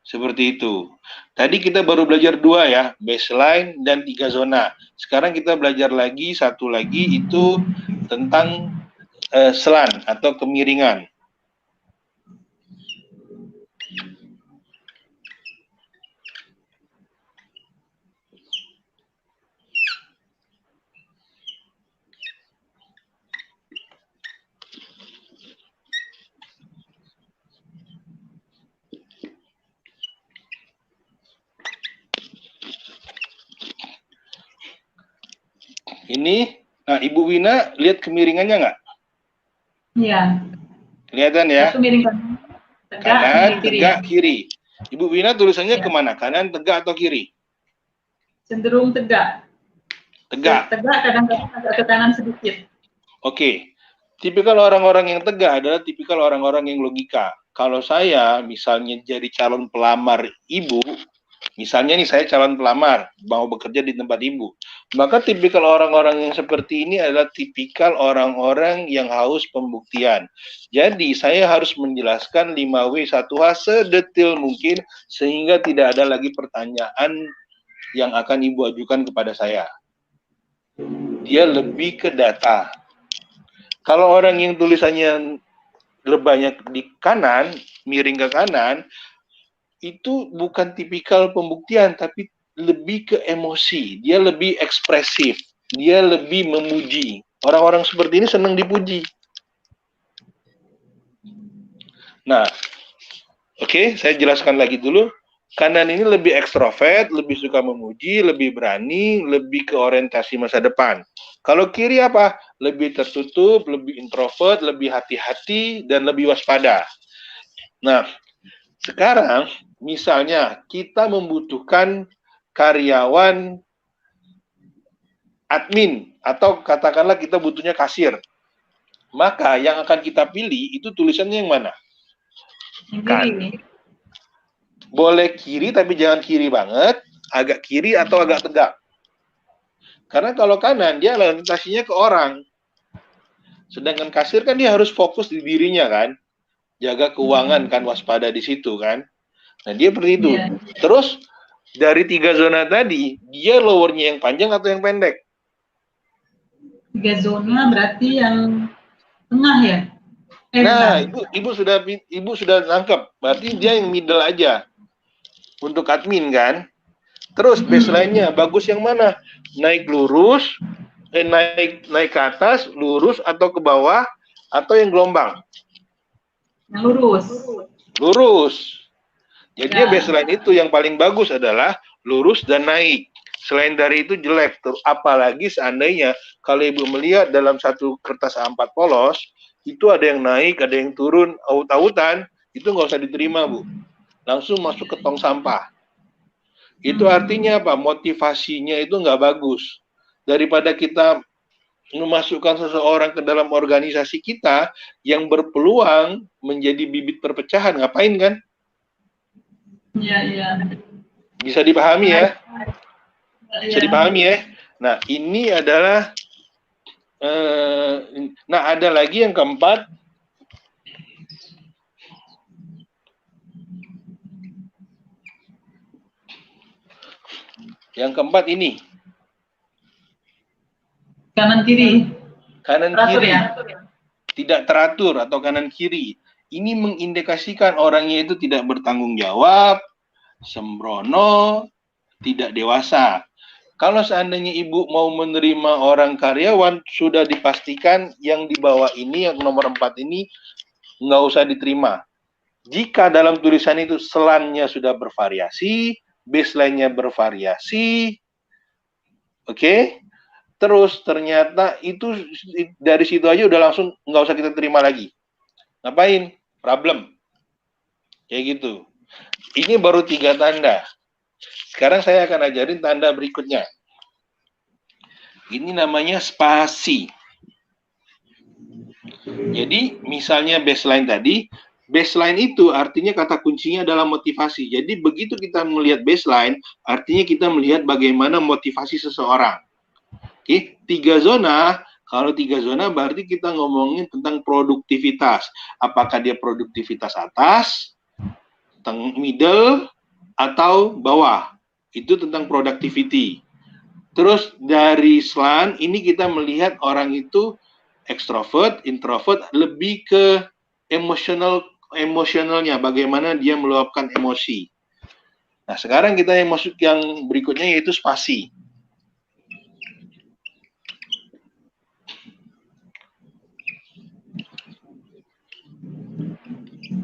Speaker 2: Seperti itu. Tadi kita baru belajar 2 ya, baseline dan 3 zona. Sekarang kita belajar lagi, 1 lagi itu tentang slant atau kemiringan. Ini, nah Ibu Wina lihat kemiringannya nggak?
Speaker 1: Iya.
Speaker 2: Kelihatan ya?
Speaker 1: Kemiringan.
Speaker 2: Kanan, tegak, kiri. Ibu Wina tulisannya kemana? Kanan, tegak, atau kiri?
Speaker 1: Cenderung tegak.
Speaker 2: Tegak.
Speaker 1: Tegak kadang-kadang agak ke kanan sedikit.
Speaker 2: Oke. Tipikal orang-orang yang tegak adalah tipikal orang-orang yang logika. Kalau saya misalnya jadi calon pelamar ibu, misalnya nih saya calon pelamar, mau bekerja di tempat ibu, maka tipikal orang-orang yang seperti ini adalah tipikal orang-orang yang haus pembuktian. Jadi saya harus menjelaskan 5W 1H sedetail mungkin sehingga tidak ada lagi pertanyaan yang akan ibu ajukan kepada saya. dia lebih ke data. Kalau orang yang tulisannya banyak di kanan, miring ke kanan, itu bukan tipikal pembuktian, tapi lebih ke emosi. Dia lebih ekspresif, dia lebih memuji. Orang-orang seperti ini senang dipuji. Nah, oke, saya jelaskan lagi dulu. Kanan ini lebih ekstrovert, lebih suka memuji, lebih berani, lebih ke orientasi masa depan. Kalau kiri apa? Lebih tertutup, lebih introvert, lebih hati-hati, dan lebih waspada. Nah, sekarang misalnya kita membutuhkan karyawan admin, atau katakanlah kita butuhnya kasir. Maka yang akan kita pilih itu tulisannya yang mana?
Speaker 1: Kiri.
Speaker 2: Boleh kiri tapi jangan kiri banget, agak kiri atau agak tegak. Karena kalau kanan dia orientasinya ke orang. Sedangkan kasir kan dia harus fokus di dirinya kan. Jaga keuangan kan, waspada di situ kan. Nah, dia seperti itu. Yeah. Terus dari 3 zona tadi, dia lowernya yang panjang atau yang pendek?
Speaker 1: 3 zona berarti yang tengah ya?
Speaker 2: Nah, ibu sudah nangkep. Berarti dia yang middle aja. Untuk admin kan. Terus baseline-nya bagus yang mana? Naik lurus, naik ke atas, lurus atau ke bawah, atau yang gelombang?
Speaker 1: Yang lurus.
Speaker 2: Lurus. Jadi baseline itu yang paling bagus adalah lurus dan naik. Selain dari itu jelek. Apalagi seandainya kalau ibu melihat dalam satu kertas A4 polos, itu ada yang naik, ada yang turun, aut-autan, itu nggak usah diterima, Bu. Langsung masuk ke tong sampah. Itu artinya apa? Motivasinya itu nggak bagus. Daripada kita memasukkan seseorang ke dalam organisasi kita yang berpeluang menjadi bibit perpecahan, ngapain kan?
Speaker 1: Iya, iya.
Speaker 2: Bisa dipahami ya? Bisa dipahami ya? Nah, ini adalah ada lagi yang keempat. Yang keempat ini.
Speaker 1: Kanan kiri.
Speaker 2: Kanan kiri. Ya? Tidak teratur atau kanan kiri. Ini mengindikasikan orangnya itu tidak bertanggung jawab, sembrono, tidak dewasa. Kalau seandainya ibu mau menerima orang karyawan, sudah dipastikan yang di bawah ini, yang nomor 4 ini, nggak usah diterima. Jika dalam tulisan itu selannya sudah bervariasi, baseline-nya bervariasi, oke? Terus ternyata itu dari situ aja udah langsung nggak usah kita terima lagi. Ngapain? Problem. Kayak gitu. Ini baru 3 tanda. Sekarang saya akan ajarin tanda berikutnya. Ini namanya spasi. Jadi misalnya baseline tadi, baseline itu artinya kata kuncinya adalah motivasi. Jadi begitu kita melihat baseline, artinya kita melihat bagaimana motivasi seseorang. Oke, 3 zona. Kalau 3 zona berarti kita ngomongin tentang produktivitas. Apakah dia produktivitas atas, middle, atau bawah. Itu tentang productivity. Terus dari slant ini kita melihat orang itu extrovert, introvert, lebih ke emosionalnya, bagaimana dia meluapkan emosi. Nah, sekarang kita yang masuk yang berikutnya yaitu spasi.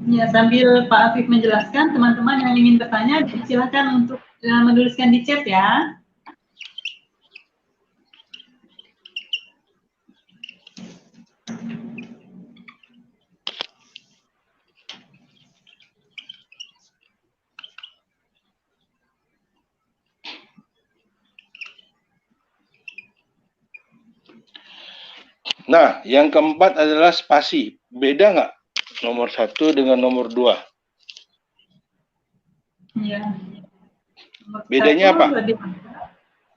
Speaker 1: Ya, sambil Pak Afif menjelaskan, teman-teman yang ingin bertanya, silakan untuk menuliskan di chat ya.
Speaker 2: Nah, yang keempat adalah spasi. Beda nggak nomor 1 dengan nomor 2?
Speaker 1: Iya.
Speaker 2: Bedanya apa?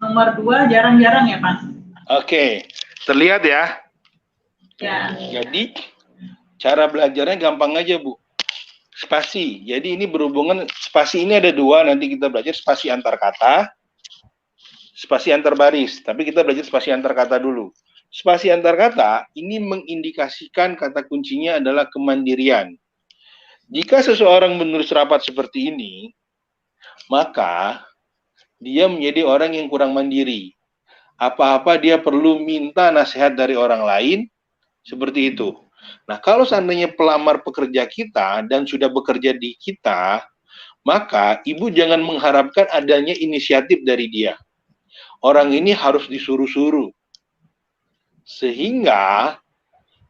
Speaker 1: Nomor 2 jarang-jarang ya, Pak?
Speaker 2: Oke, terlihat ya?
Speaker 1: Ya.
Speaker 2: Jadi, cara belajarnya gampang aja, Bu. Spasi. Jadi ini berhubungan, spasi ini ada 2, nanti kita belajar spasi antar kata spasi antar baris, tapi kita belajar spasi antar kata dulu. Spasi antar kata ini mengindikasikan kata kuncinya adalah kemandirian. Jika seseorang menulis rapat seperti ini, maka dia menjadi orang yang kurang mandiri. Apa-apa dia perlu minta nasihat dari orang lain, seperti itu. Nah, kalau seandainya pelamar pekerja kita dan sudah bekerja di kita, maka ibu jangan mengharapkan adanya inisiatif dari dia. Orang ini harus disuruh-suruh. Sehingga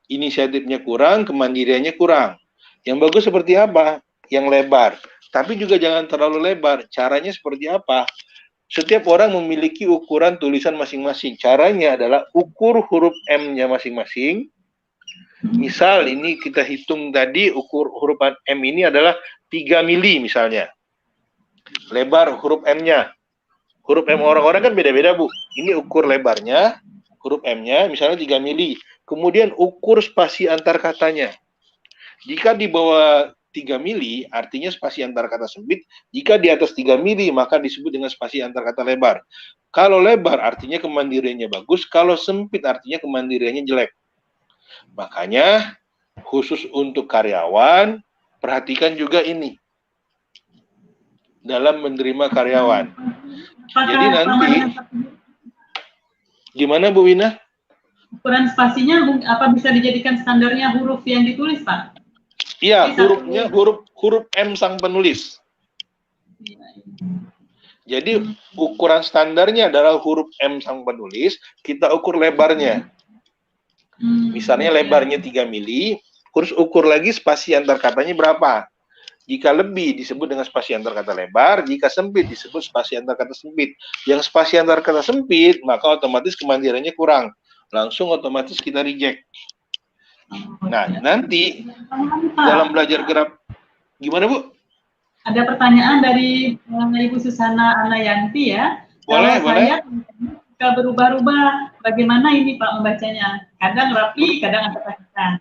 Speaker 2: inisiatifnya kurang, kemandiriannya kurang. Yang bagus seperti apa? Yang lebar. Tapi juga jangan terlalu lebar. Caranya seperti apa? Setiap orang memiliki ukuran tulisan masing-masing. Caranya adalah ukur huruf M-nya masing-masing. Misal ini kita hitung tadi ukur huruf M ini adalah 3 mili misalnya. Lebar huruf M-nya. Huruf M orang-orang kan beda-beda, Bu. Ini ukur lebarnya, huruf M-nya misalnya 3 mili. Kemudian ukur spasi antar katanya. Jika di bawah 3 mili, artinya spasi antar kata sempit. Jika di atas 3 mili, maka disebut dengan spasi antar kata lebar. Kalau lebar, artinya kemandiriannya bagus. Kalau sempit, artinya kemandiriannya jelek. Makanya, khusus untuk karyawan, perhatikan juga ini. Dalam menerima karyawan. Jadi nanti, gimana Bu Wina?
Speaker 1: Ukuran spasinya apa bisa dijadikan standarnya huruf yang ditulis, Pak?
Speaker 2: Iya, hurufnya huruf M sang penulis. Jadi ukuran standarnya adalah huruf M sang penulis, kita ukur lebarnya. Misalnya lebarnya 3 mili, terus ukur lagi spasi antar katanya berapa. Jika lebih disebut dengan spasi antar kata lebar, jika sempit disebut spasi antar kata sempit. Yang spasi antar kata sempit, maka otomatis kemandiriannya kurang. Langsung otomatis kita reject. Nah, nanti dalam belajar gerak, gimana Bu?
Speaker 1: Ada pertanyaan dari Ibu Susana Anayanti ya.
Speaker 2: Boleh, boleh.
Speaker 1: Saya suka berubah-ubah. Bagaimana ini Pak membacanya? Kadang rapi, kadang agak kesakitan.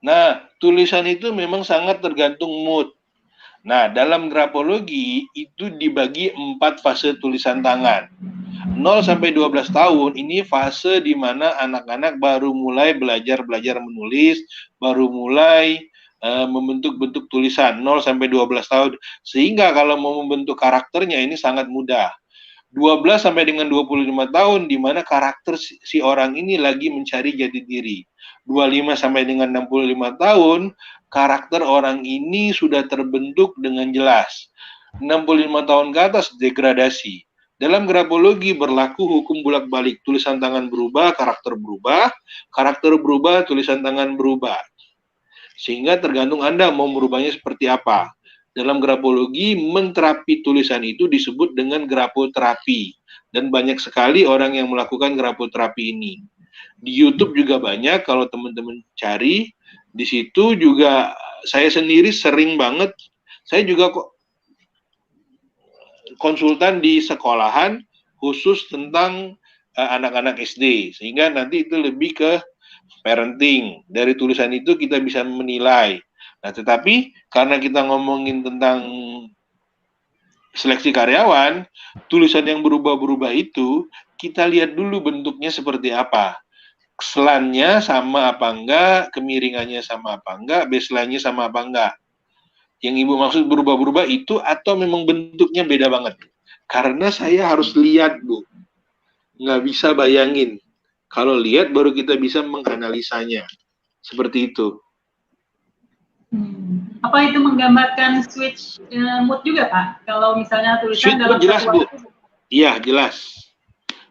Speaker 2: Nah, tulisan itu memang sangat tergantung mood. Nah, dalam grafologi itu dibagi 4 fase tulisan tangan. 0 sampai 12 tahun ini fase di mana anak-anak baru mulai belajar menulis, baru mulai membentuk bentuk tulisan 0 sampai 12 tahun. Sehingga kalau mau membentuk karakternya ini sangat mudah. 12 sampai dengan 25 tahun di mana karakter si orang ini lagi mencari jati diri. 25 sampai dengan 65 tahun karakter orang ini sudah terbentuk dengan jelas. 65 tahun ke atas degradasi. Dalam grafologi berlaku hukum bolak-balik. Tulisan tangan berubah, karakter berubah, tulisan tangan berubah. Sehingga tergantung Anda mau merubahnya seperti apa. Dalam grafologi, menterapi tulisan itu disebut dengan grafoterapi. Dan banyak sekali orang yang melakukan grafoterapi ini. Di YouTube juga banyak, kalau teman-teman cari. Di situ juga saya sendiri sering banget, saya juga kok konsultan di sekolahan khusus tentang anak-anak SD, sehingga nanti itu lebih ke parenting. Dari tulisan itu kita bisa menilai. Nah, tetapi karena kita ngomongin tentang seleksi karyawan, tulisan yang berubah-berubah itu kita lihat dulu bentuknya seperti apa. Selannya sama apa enggak, kemiringannya sama apa enggak, baseline-nya sama apa enggak. Yang Ibu maksud berubah-berubah itu atau memang bentuknya beda banget? Karena saya harus lihat, Bu. Nggak bisa bayangin. Kalau lihat baru kita bisa menganalisanya. Seperti itu.
Speaker 1: Apa itu menggambarkan switch mood juga, Pak? Kalau misalnya tulisan
Speaker 2: switch dalam jelas, Bu. Iya, jelas.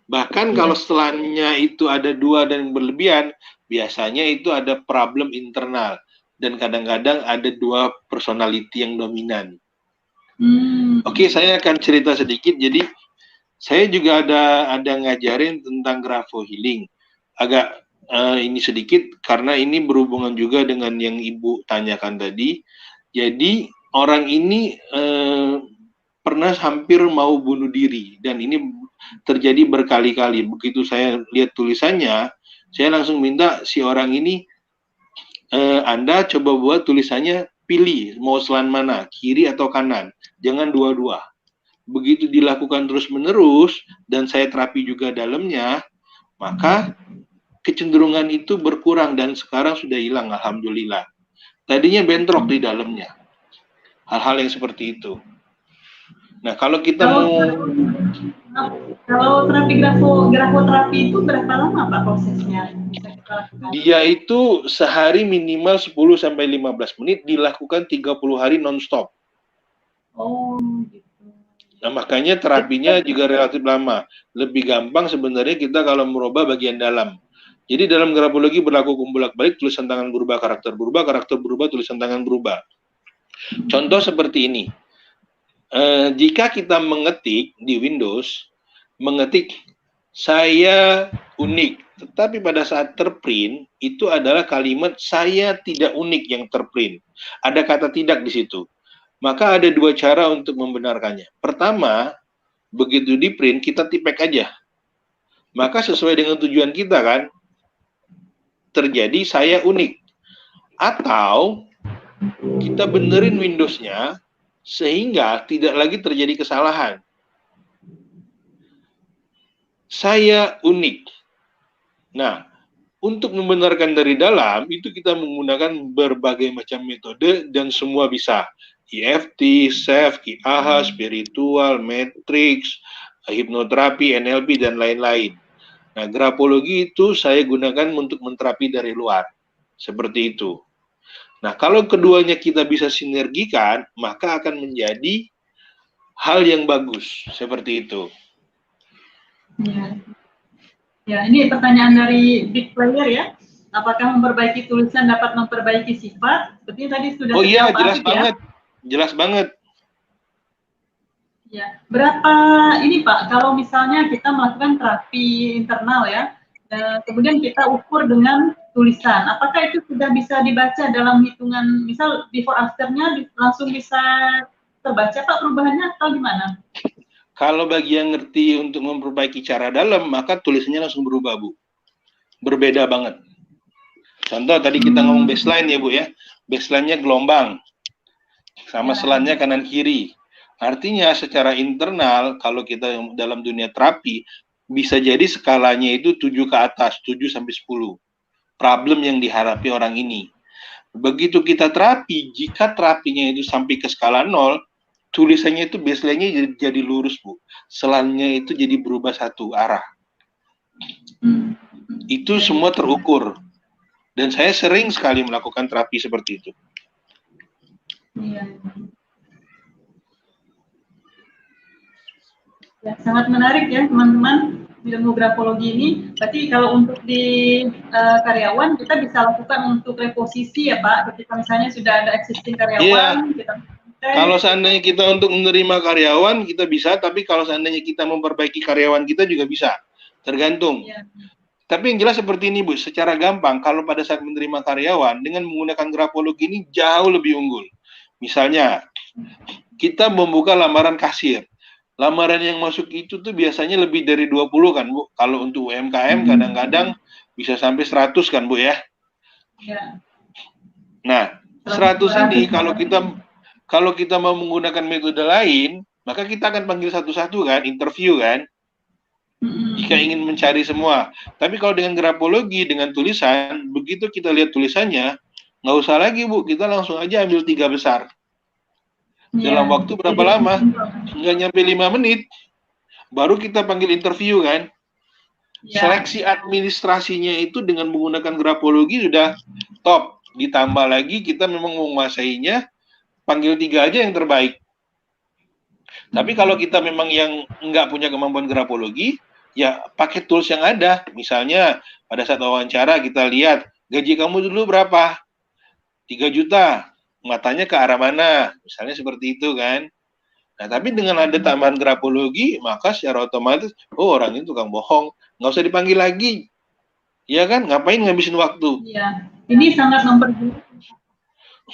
Speaker 2: Bahkan kalau setelahnya itu ada 2 dan berlebihan, biasanya itu ada problem internal. Dan kadang-kadang ada 2 personality yang dominan. Oke, saya akan cerita sedikit. Jadi, saya juga ada ngajarin tentang grafo healing. Agak ini sedikit, karena ini berhubungan juga dengan yang Ibu tanyakan tadi. Jadi, orang ini pernah hampir mau bunuh diri. Dan ini terjadi berkali-kali. Begitu saya lihat tulisannya, saya langsung minta si orang ini, Anda coba buat tulisannya, pilih mau selan mana, kiri atau kanan, jangan dua-dua. begitu dilakukan terus-menerus, dan saya terapi juga dalamnya, maka kecenderungan itu berkurang dan sekarang sudah hilang, alhamdulillah. Tadinya bentrok di dalamnya. Hal-hal yang seperti itu. Nah, kalau kita
Speaker 1: kalau terapi grafoterapi itu berapa lama Pak prosesnya?
Speaker 2: Dia itu sehari minimal 10-15 menit, dilakukan 30 hari non-stop.
Speaker 1: Oh, gitu.
Speaker 2: Nah, makanya terapinya juga relatif lama. Lebih gampang sebenarnya kita kalau merubah bagian dalam. Jadi dalam grafologi berlaku bolak-balik, tulisan tangan berubah, karakter berubah, tulisan tangan berubah. Contoh seperti ini. Jika kita mengetik di Windows, mengetik saya unik, tetapi pada saat terprint itu adalah kalimat saya tidak unik yang terprint. Ada kata tidak di situ. Maka ada dua cara untuk membenarkannya. Pertama, begitu di print kita tipek aja. Maka sesuai dengan tujuan kita kan, terjadi saya unik. Atau kita benerin Windows-nya sehingga tidak lagi terjadi kesalahan. Saya unik. Nah, untuk membenarkan dari dalam itu kita menggunakan berbagai macam metode dan semua bisa. EFT, SEF, IAHA, spiritual, matrix, hipnoterapi, NLP, dan lain-lain. Nah, grafologi itu saya gunakan untuk menterapi dari luar. Seperti itu. Nah, kalau keduanya kita bisa sinergikan, maka akan menjadi hal yang bagus. Seperti itu.
Speaker 1: Ya. Ya, ini pertanyaan dari Big Player ya. Apakah memperbaiki tulisan dapat memperbaiki sifat? Seperti tadi sudah
Speaker 2: Oh iya, jelas
Speaker 1: ya?
Speaker 2: banget. Jelas banget.
Speaker 1: Ya, berapa ini Pak, kalau misalnya kita melakukan terapi internal ya, kemudian kita ukur dengan tulisan, apakah itu sudah bisa dibaca dalam hitungan, misal before after-nya langsung bisa terbaca Pak perubahannya atau gimana?
Speaker 2: Kalau bagi yang ngerti untuk memperbaiki cara dalam, maka tulisannya langsung berubah, Bu. Berbeda banget. Contoh, tadi kita ngomong baseline ya, Bu ya. Baseline-nya gelombang. Sama selannya kanan kiri. Artinya secara internal kalau kita dalam dunia terapi bisa jadi skalanya itu 7 ke atas, 7 sampai 10. Problem yang dihadapi orang ini. Begitu kita terapi, jika terapinya itu sampai ke skala 0, tulisannya itu baseline-nya jadi lurus, Bu. Selannya itu jadi berubah satu arah. Itu semua terukur. Dan saya sering sekali melakukan terapi seperti itu.
Speaker 1: Iya. Ya, sangat menarik ya teman-teman ilmu grafologi ini. Berarti kalau untuk di karyawan kita bisa lakukan untuk reposisi ya Pak. Ketika misalnya sudah ada existing karyawan, kita
Speaker 2: kalau seandainya kita untuk menerima karyawan kita bisa, tapi kalau seandainya kita memperbaiki karyawan kita juga bisa. Tergantung. Ya. Tapi yang jelas seperti ini Bu, secara gampang kalau pada saat menerima karyawan dengan menggunakan grafologi ini jauh lebih unggul. Misalnya kita membuka lamaran kasir. Lamaran yang masuk itu tuh biasanya lebih dari 20 kan Bu. Kalau untuk UMKM kadang-kadang bisa sampai 100 kan Bu ya. Ya. Nah, 100 ini kalau kita mau menggunakan metode lain, maka kita akan panggil satu-satu kan, interview kan. Jika ingin mencari semua. Tapi kalau dengan grafologi, dengan tulisan, begitu kita lihat tulisannya, nggak usah lagi Bu, kita langsung aja ambil 3 besar. Dalam waktu berapa lama? Nggak nyampe 5 menit. Baru kita panggil interview kan. Seleksi administrasinya itu dengan menggunakan grafologi sudah top. Ditambah lagi kita memang menguasainya, panggil 3 aja yang terbaik. Tapi kalau kita memang yang nggak punya kemampuan grafologi, ya pakai tools yang ada. Misalnya pada saat wawancara kita lihat, gaji kamu dulu berapa? 3 juta. Matanya ke arah mana? Misalnya seperti itu kan. Nah, tapi dengan ada tambahan grafologi, maka secara otomatis, oh orang itu tukang bohong. Nggak usah dipanggil lagi. Iya kan? Ngapain ngabisin waktu?
Speaker 1: Iya. Ini sangat mempermudah.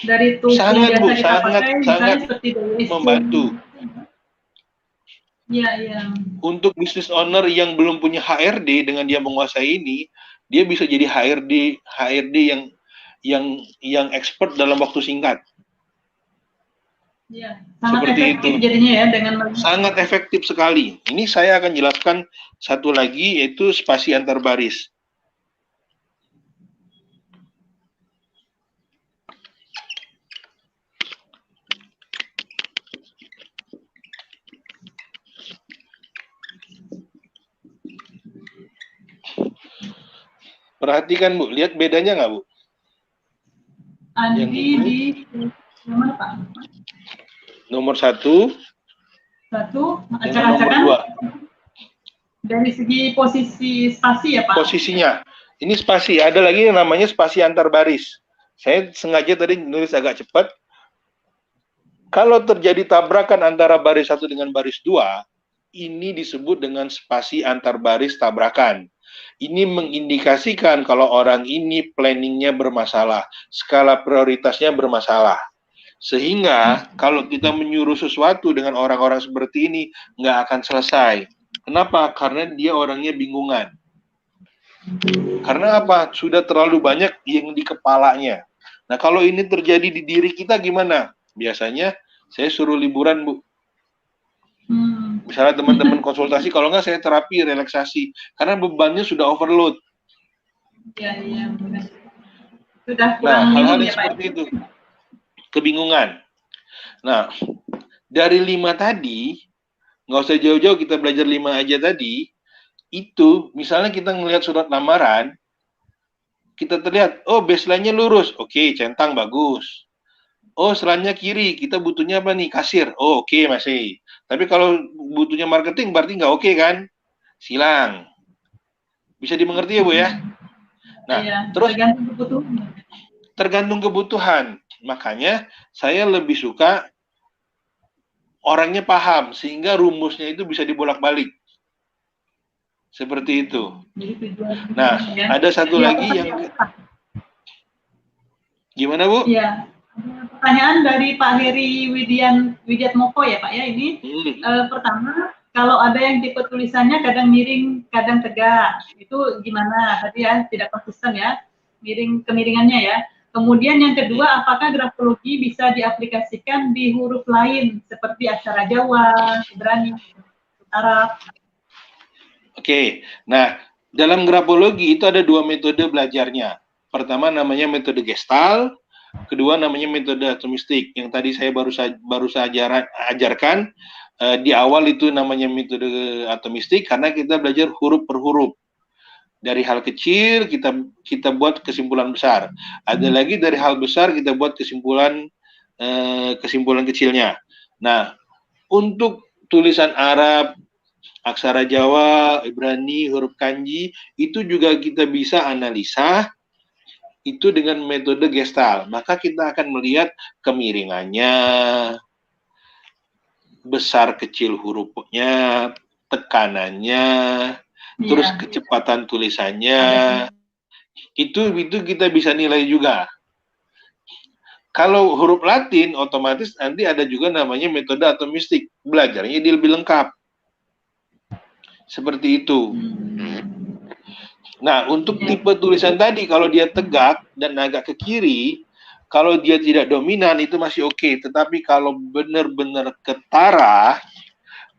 Speaker 1: Dari tools yang biasa kita pakai, misalnya seperti
Speaker 2: membantu.
Speaker 1: Iya, iya.
Speaker 2: Untuk business owner yang belum punya HRD, dengan dia menguasai ini, dia bisa jadi HRD yang expert dalam waktu singkat.
Speaker 1: Ya, sangat
Speaker 2: Seperti
Speaker 1: efektif
Speaker 2: itu.
Speaker 1: jadinya ya dengan
Speaker 2: Sangat efektif sekali. Ini saya akan jelaskan satu lagi, yaitu spasi antar baris. Perhatikan Bu, lihat bedanya nggak Bu?
Speaker 1: Andi di mana Pak?
Speaker 2: Nomor 1,
Speaker 1: Satu,
Speaker 2: dengan nomor 2.
Speaker 1: dari segi posisi spasi ya Pak?
Speaker 2: Posisinya, ini spasi. Ada lagi yang namanya spasi antar baris. Saya sengaja tadi nulis agak cepat. Kalau terjadi tabrakan antara baris 1 dengan baris 2, ini disebut dengan spasi antar baris tabrakan. Ini mengindikasikan kalau orang ini planningnya bermasalah, skala prioritasnya bermasalah. Sehingga kalau kita menyuruh sesuatu dengan orang-orang seperti ini, nggak akan selesai. Kenapa? Karena dia orangnya bingungan. Karena apa? Sudah terlalu banyak yang di kepalanya. Nah, kalau ini terjadi di diri kita gimana? Biasanya saya suruh liburan, Bu. Misalnya teman-teman konsultasi, kalau nggak saya terapi, relaksasi. Karena bebannya sudah overload.
Speaker 1: Iya, benar. Sudah
Speaker 2: Nah,
Speaker 1: kurang
Speaker 2: hal-hal
Speaker 1: ya,
Speaker 2: seperti
Speaker 1: Pak?
Speaker 2: itu. Kebingungan. Nah, dari 5 tadi, nggak usah jauh-jauh, kita belajar 5 aja tadi, itu misalnya kita ngelihat surat lamaran, kita terlihat, oh baseline-nya lurus, oke, centang bagus. Oh, selanjutnya kiri, kita butuhnya apa nih? Kasir. Oh, oke, masih. Tapi kalau butuhnya marketing, berarti nggak oke kan? Silang. Bisa dimengerti ya, Bu ya? Nah,
Speaker 1: iya,
Speaker 2: terus
Speaker 1: tergantung kebutuhan.
Speaker 2: tergantung kebutuhan. Makanya saya lebih suka orangnya paham, sehingga rumusnya itu bisa dibolak-balik. Seperti itu. Nah, ada satu lagi yang... Gimana, Bu?
Speaker 1: Iya. Pertanyaan dari Pak Heri Widiatmoko ya Pak ya ini. Pertama, kalau ada yang tipe tulisannya kadang miring, kadang tegak, itu gimana? Tadi ya tidak konsisten ya, kemiringannya ya. Kemudian yang kedua, apakah grafologi bisa diaplikasikan di huruf lain seperti aksara Jawa, Ibrani, Arab?
Speaker 2: Oke, nah dalam grafologi itu ada 2 metode belajarnya. Pertama namanya metode Gestalt, kedua namanya metode atomistik. Yang tadi saya baru saya ajarkan di awal itu namanya metode atomistik karena kita belajar huruf per huruf. Dari hal kecil kita buat kesimpulan besar. Ada lagi dari hal besar kita buat kesimpulan kecilnya. Nah, untuk tulisan Arab, aksara Jawa, Ibrani, huruf kanji, itu juga kita bisa analisa itu dengan metode Gestalt. Maka kita akan melihat kemiringannya, besar kecil hurufnya, tekanannya, terus kecepatan tulisannya. Itu kita bisa nilai juga. Kalau huruf Latin, otomatis nanti ada juga namanya metode atomistik. Belajarnya dia lebih lengkap. Seperti itu. Nah, untuk tipe tulisan tadi, kalau dia tegak dan agak ke kiri, kalau dia tidak dominan, itu masih oke. Tetapi kalau benar-benar ketara,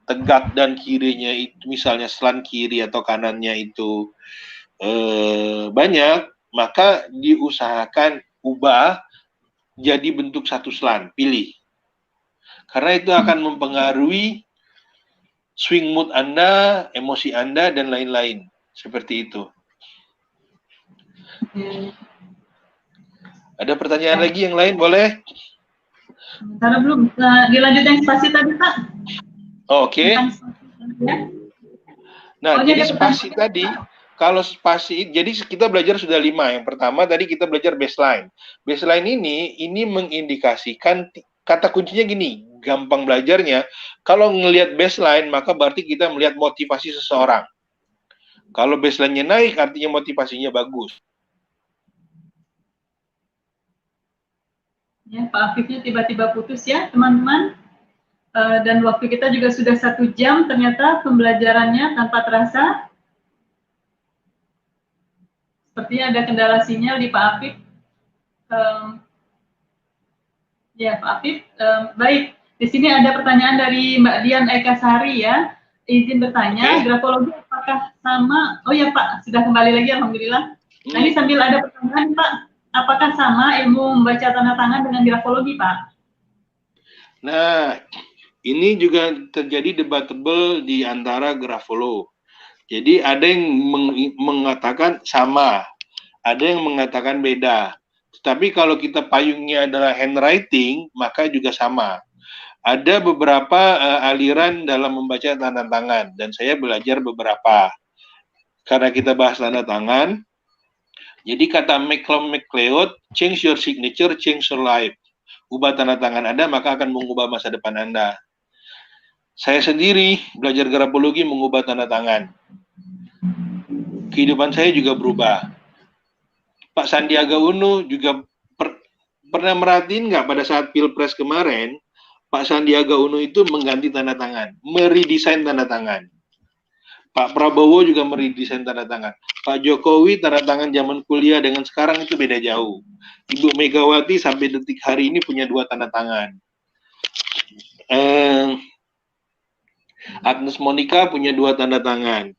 Speaker 2: tegak dan kirinya itu, misalnya selan kiri atau kanannya itu banyak, maka diusahakan ubah jadi bentuk satu selan, pilih. Karena itu akan mempengaruhi swing mood Anda, emosi Anda, dan lain-lain. Seperti itu. Ada pertanyaan lagi yang lain, boleh?
Speaker 1: Karena belum dilanjut yang spasi tadi, Pak.
Speaker 2: Oke. Nah, jadi spasi tadi, kalau spasi, jadi kita belajar sudah 5. Yang pertama tadi kita belajar baseline. Baseline ini mengindikasikan, kata kuncinya gini, gampang belajarnya, kalau ngelihat baseline, maka berarti kita melihat motivasi seseorang. Kalau baseline-nya naik, artinya motivasinya bagus.
Speaker 1: Ya, Pak Afifnya tiba-tiba putus ya, teman-teman. Dan waktu kita juga sudah 1 jam, ternyata pembelajarannya tanpa terasa. Sepertinya ada kendala sinyal di Pak Afif. Ya, Pak Afif, baik. Di sini ada pertanyaan dari Mbak Dian Eka Sari ya. Izin bertanya, grafologi apakah sama? Oh ya Pak, sudah kembali lagi alhamdulillah. Nah ini sambil ada pertanyaan Pak, apakah sama ilmu membaca tanda tangan dengan grafologi Pak?
Speaker 2: Nah, ini juga terjadi debatable di antara grafolog. Jadi ada yang mengatakan sama, ada yang mengatakan beda. Tapi kalau kita payungnya adalah handwriting, maka juga sama. Ada beberapa aliran dalam membaca tanda tangan, dan saya belajar beberapa. Karena kita bahas tanda tangan, jadi kata MacLeod, change your signature, change your life. Ubah tanda tangan Anda, maka akan mengubah masa depan Anda. Saya sendiri belajar grafologi mengubah tanda tangan. Kehidupan saya juga berubah. Pak Sandiaga Uno juga pernah merhatiin nggak pada saat Pilpres kemarin, Pak Sandiaga Uno itu mengganti tanda tangan, meredesain tanda tangan. Pak Prabowo juga meredesain tanda tangan. Pak Jokowi tanda tangan zaman kuliah dengan sekarang itu beda jauh. Ibu Megawati sampai detik hari ini punya 2 tanda tangan. Agnes Monica punya 2 tanda tangan.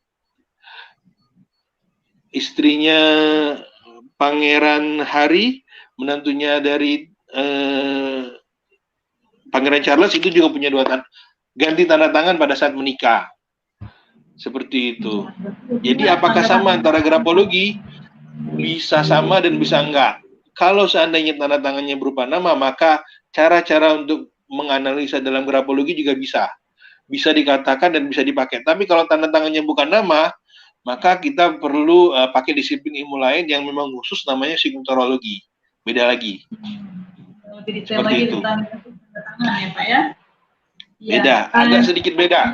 Speaker 2: Istrinya Pangeran Harry, menantunya dari Pangeran Charles itu juga punya 2 ganti tanda tangan pada saat menikah. Seperti itu. Jadi apakah sama antara grafologi? Bisa sama dan bisa enggak. Kalau seandainya tanda tangannya berupa nama, maka cara-cara untuk menganalisa dalam grafologi juga bisa dikatakan dan bisa dipakai. Tapi kalau tanda tangannya bukan nama, maka kita perlu pakai disiplin ilmu lain yang memang khusus, namanya signaturologi. Beda lagi. Seperti itu.
Speaker 1: Tanda tangan ya Pak ya?
Speaker 2: Beda, agak sedikit beda.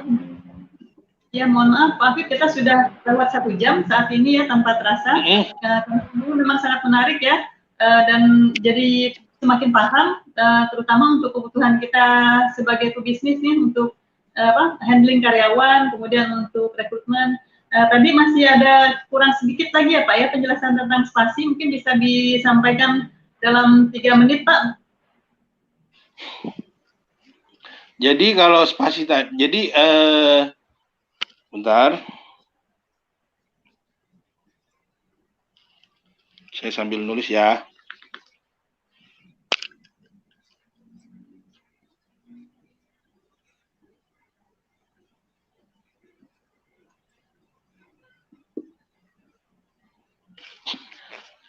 Speaker 1: Ya mohon maaf Pak Afif, kita sudah lewat 1 jam saat ini ya tanpa terasa. Memang sangat menarik ya, dan jadi semakin paham, terutama untuk kebutuhan kita sebagai pebisnis nih, untuk handling karyawan, kemudian untuk rekrutmen. Tadi masih ada kurang sedikit lagi ya Pak ya penjelasan tentang spasi, mungkin bisa disampaikan dalam 3 menit Pak.
Speaker 2: Jadi kalau spasi tadi, jadi bentar. Saya sambil nulis ya.